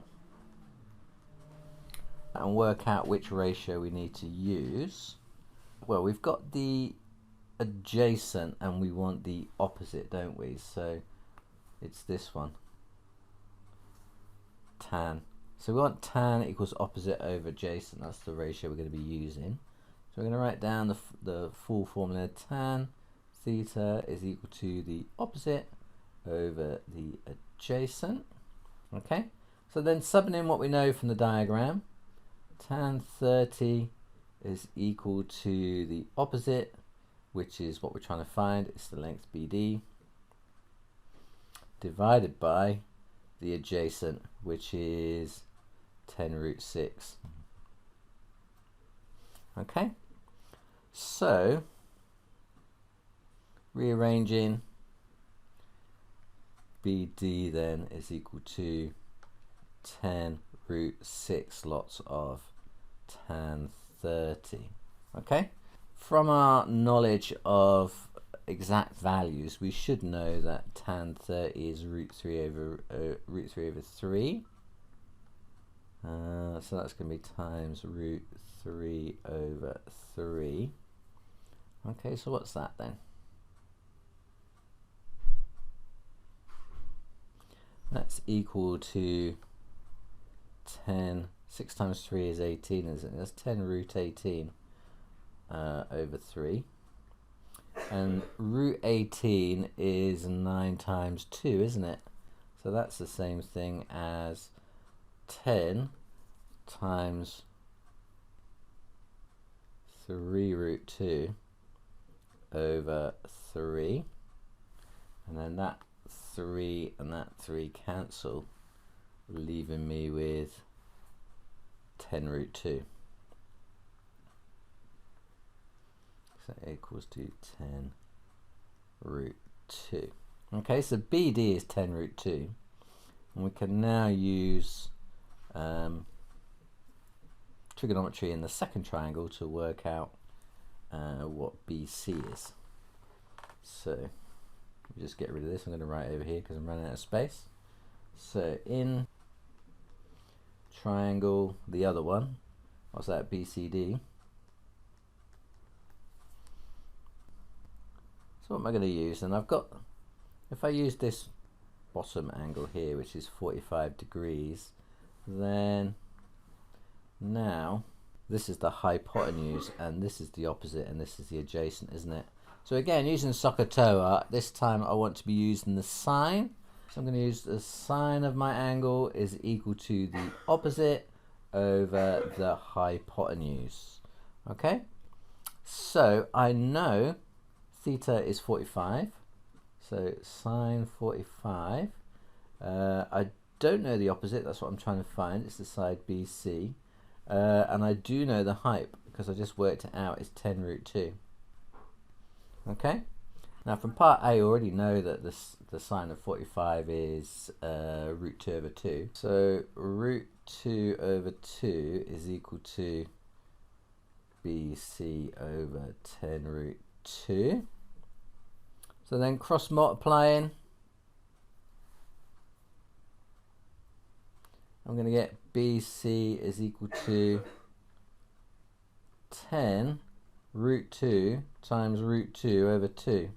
And work out which ratio we need to use. Well, we've got the adjacent and we want the opposite, don't we? So it's this one, tan. So we want tan equals opposite over adjacent. That's the ratio we're going to be using. So we're going to write down the full formula. Tan theta is equal to the opposite over the adjacent. Okay, so then subbing in what we know from the diagram, tan 30 is equal to the opposite, which is what we're trying to find. It's the length BD, divided by the adjacent, which is 10 root 6. Okay, so rearranging, BD then is equal to 10 root 6 lots of tan 30. Okay, from our knowledge of exact values, we should know that tan 30 is root 3 over 3. So that's going to be times root 3 over 3. Okay, so what's that then? That's equal to 10, 6 times 3 is 18, isn't it? That's 10 root 18 over 3. And root 18 is 9 times 2, isn't it? So that's the same thing as 10 times 3 root 2 over 3. And then that 3 and that 3 cancel, leaving me with 10 root 2. So equals to 10 root 2. Okay, so BD is 10 root 2. And we can now use trigonometry in the second triangle to work out what BC is. So just get rid of this. I'm going to write over here because I'm running out of space. So in triangle, the other one, what's that, BCD? So what am I going to use? And I've got, if I use this bottom angle here, which is 45 degrees, then now this is the hypotenuse and this is the opposite and this is the adjacent, isn't it? So again, using SOHCAHTOA, this time I want to be using the sine. So I'm going to use the sine of my angle is equal to the opposite over the hypotenuse. Okay, so I know theta is 45, so sine 45. I don't know the opposite, that's what I'm trying to find, it's the side BC. And I do know the height because I just worked it out, it's 10 root 2. Okay, now from part A I already know that the sine of 45 is root 2 over 2. So root 2 over 2 is equal to BC over 10 root 2. So then cross multiplying, I'm going to get BC is equal to 10 root 2 times root 2 over 2.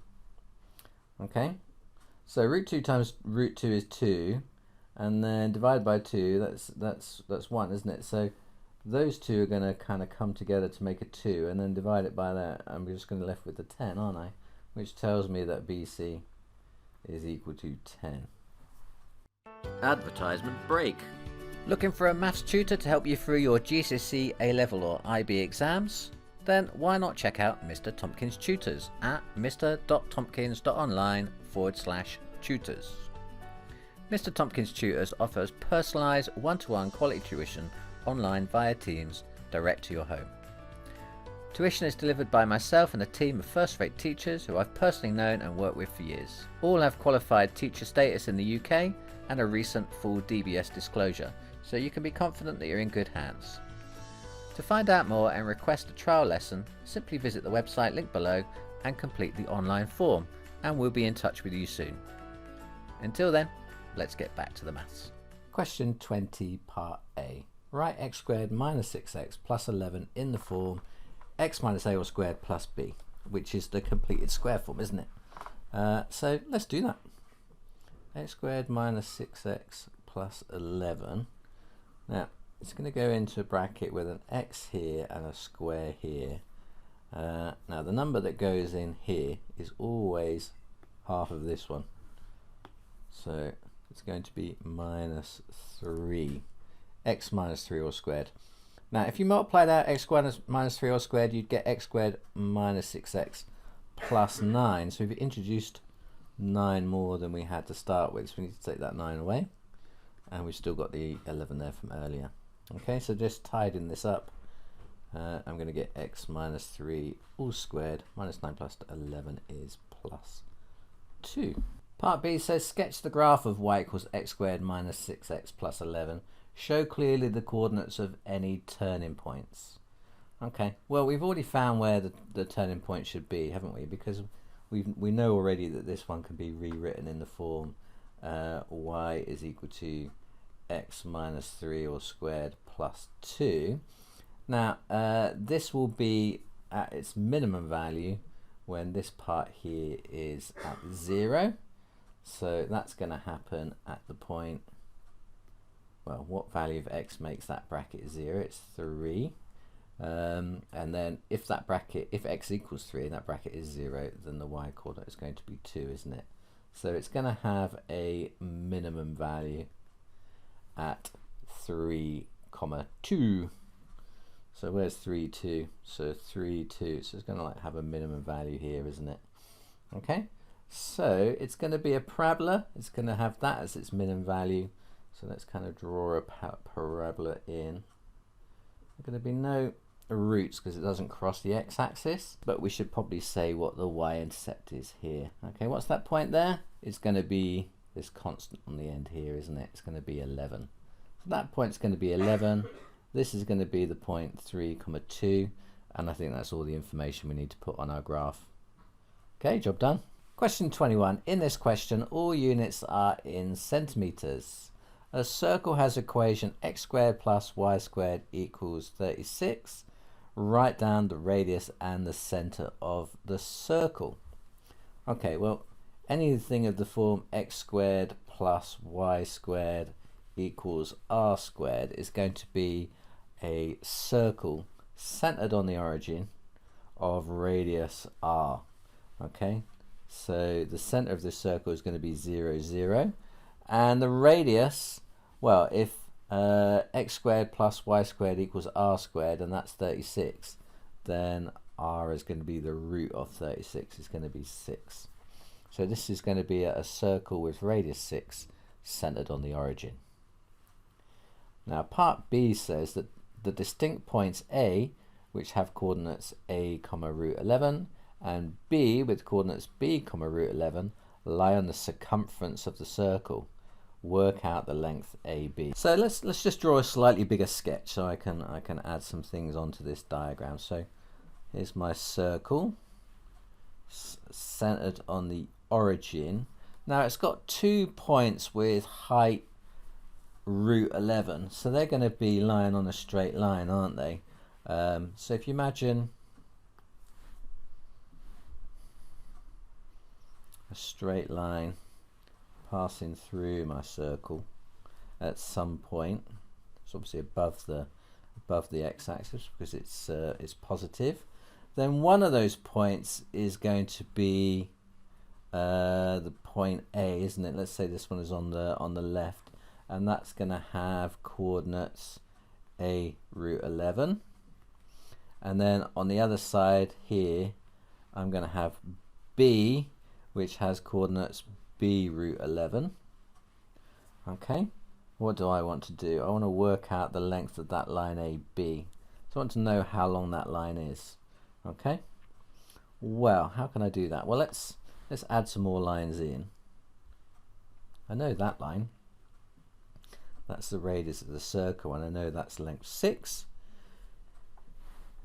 Okay, so root 2 times root 2 is 2, and then divided by 2, that's 1, isn't it? So those two are going to kind of come together to make a 2, and then divide it by that, and we're just going to be left with the 10, aren't I? Which tells me that BC is equal to 10. Advertisement break. Looking for a maths tutor to help you through your GCSE A-Level or IB exams? then why not check out Mr. Tompkins Tutors at mr.tompkins.online/tutors. Mr. Tompkins Tutors offers personalised one-to-one quality tuition online via Teams direct to your home. Tuition is delivered by myself and a team of first-rate teachers who I've personally known and worked with for years. All have qualified teacher status in the UK and a recent full DBS disclosure, so you can be confident that you're in good hands. To find out more and request a trial lesson, simply visit the website linked below and complete the online form, and we'll be in touch with you soon. Until then, let's get back to the maths. Question 20, part A. Write x squared minus 6x plus 11 in the form x minus a all squared plus b, which is the completed square form, isn't it? So let's do that. X squared minus 6x plus 11. Now, it's going to go into a bracket with an x here and a square here. Now, the number that goes in here is always half of this one. So it's going to be minus 3. X minus 3 all squared. Now, if you multiplied out x squared minus 3 all squared, you'd get x squared minus 6x plus 9. So we've introduced 9 more than we had to start with, so we need to take that 9 away. And we've still got the 11 there from earlier. Okay, so just tidying this up, I'm going to get x minus 3 all squared minus 9 plus 11 is plus 2. Part B says sketch the graph of y equals x squared minus 6x plus 11. Show clearly the coordinates of any turning points. Okay, well, we've already found where the turning point should be, haven't we? Because we know already that this one can be rewritten in the form y is equal to x minus 3 all squared plus 2. Now, this will be at its minimum value when this part here is at 0. So that's going to happen at the point, well, what value of x makes that bracket 0? It's 3. And then if x equals 3 and that bracket is 0, then the y coordinate is going to be 2, isn't it? So it's going to have a minimum value at 3, 2. So where's 3, 2? So 3, 2. So it's going to have a minimum value here, isn't it? Okay. So it's going to be a parabola. It's going to have that as its minimum value. So let's kind of draw a parabola in. There's going to be no roots because it doesn't cross the x-axis, but we should probably say what the y-intercept is here. Okay, what's that point there? It's going to be this constant on the end here, isn't it? It's going to be 11. So that point's going to be 11. This is going to be the point 3, 2, and I think that's all the information we need to put on our graph. Okay, job done. Question 21. In this question, all units are in centimeters. A circle has equation x squared plus y squared equals 36. Write down the radius and the center of the circle. Okay, well, anything of the form x squared plus y squared equals r squared is going to be a circle centered on the origin of radius r. Okay, so the center of this circle is going to be 0, 0. And the radius, well, if x squared plus y squared equals r squared, and that's 36, then r is going to be the root of 36, is going to be 6. So this is going to be a circle with radius 6 centered on the origin. Now part B says that the distinct points A, which have coordinates a, root 11, and B with coordinates b, root 11, lie on the circumference of the circle. Work out the length AB. So let's just draw a slightly bigger sketch so I can add some things onto this diagram. So here's my circle centered on the origin. Now it's got 2 points with height root 11, so they're going to be lying on a straight line, aren't they? So if you imagine a straight line passing through my circle at some point, it's obviously above the x-axis because it's positive, then one of those points is going to be the point A, isn't it? Let's say this one is on the left, and that's going to have coordinates a root 11, And then on the other side here, I'm going to have B, which has coordinates B root 11. Okay, what do I want to do? I want to work out the length of that line AB. So I want to know how long that line is. Okay, well, how can I do that? Well, let's add some more lines in. I know that line. That's the radius of the circle, and I know that's length 6.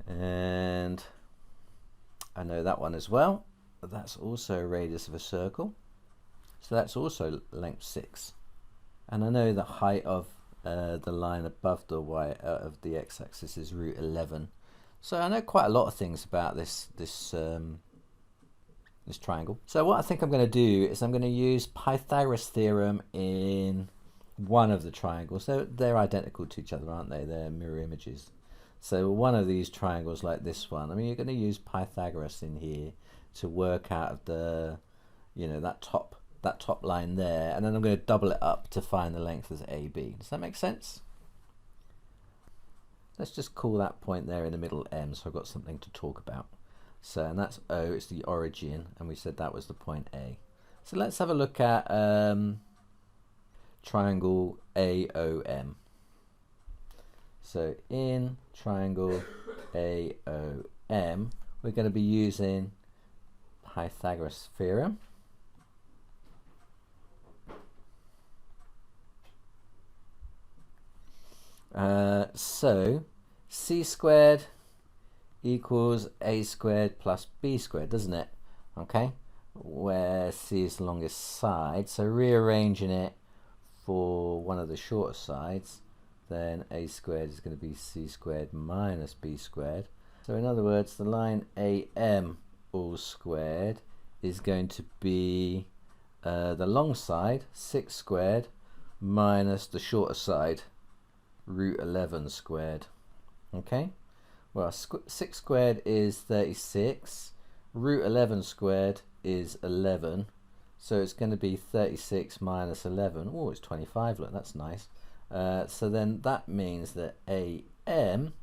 And I know that one as well. That's also a radius of a circle. So that's also length 6. And I know the height of the line above the of the x-axis is root 11. So I know quite a lot of things about this triangle. So what I think I'm going to do is I'm going to use Pythagoras theorem in one of the triangles. So they're identical to each other, aren't they? They're mirror images. So one of these triangles like this one, I mean, you're going to use Pythagoras in here to work out the, you know, that top line there, and then I'm going to double it up to find the length as AB. Does that make sense? Let's just call that point there in the middle M, so I've got something to talk about. So, and that's O, it's the origin, and we said that was the point A. So let's have a look at triangle AOM. So in triangle AOM, we're going to be using Pythagoras theorem. So c squared equals a squared plus b squared, doesn't it? Okay, where c is the longest side, so rearranging it for one of the shorter sides, then a squared is going to be c squared minus b squared. So in other words, the line AM all squared is going to be the long side, 6 squared, minus the shorter side, root 11 squared. Okay, well, 6 squared is 36, root 11 squared is 11, so it's going to be 36 minus 11. Oh, it's 25. Look, that's nice. So then that means that AM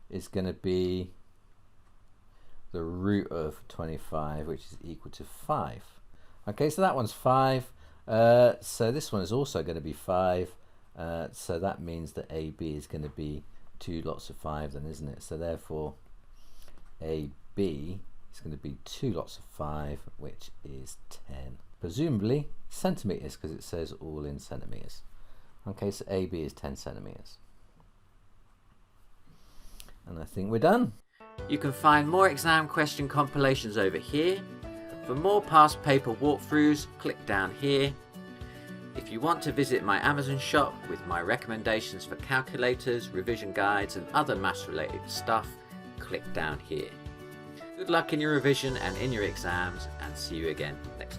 is going to be the root of 25, which is equal to 5. Okay, so that one's 5. So this one is also going to be 5. So that means that AB is going to be 2 lots of 5 then, isn't it? So therefore AB is going to be 2 lots of 5, which is 10. Presumably centimetres, because it says all in centimetres. Okay, so AB is 10 centimetres. And I think we're done. You can find more exam question compilations over here. For more past paper walkthroughs, click down here. If you want to visit my Amazon shop with my recommendations for calculators, revision guides and other maths related stuff, click down here. Good luck in your revision and in your exams, and see you again next time.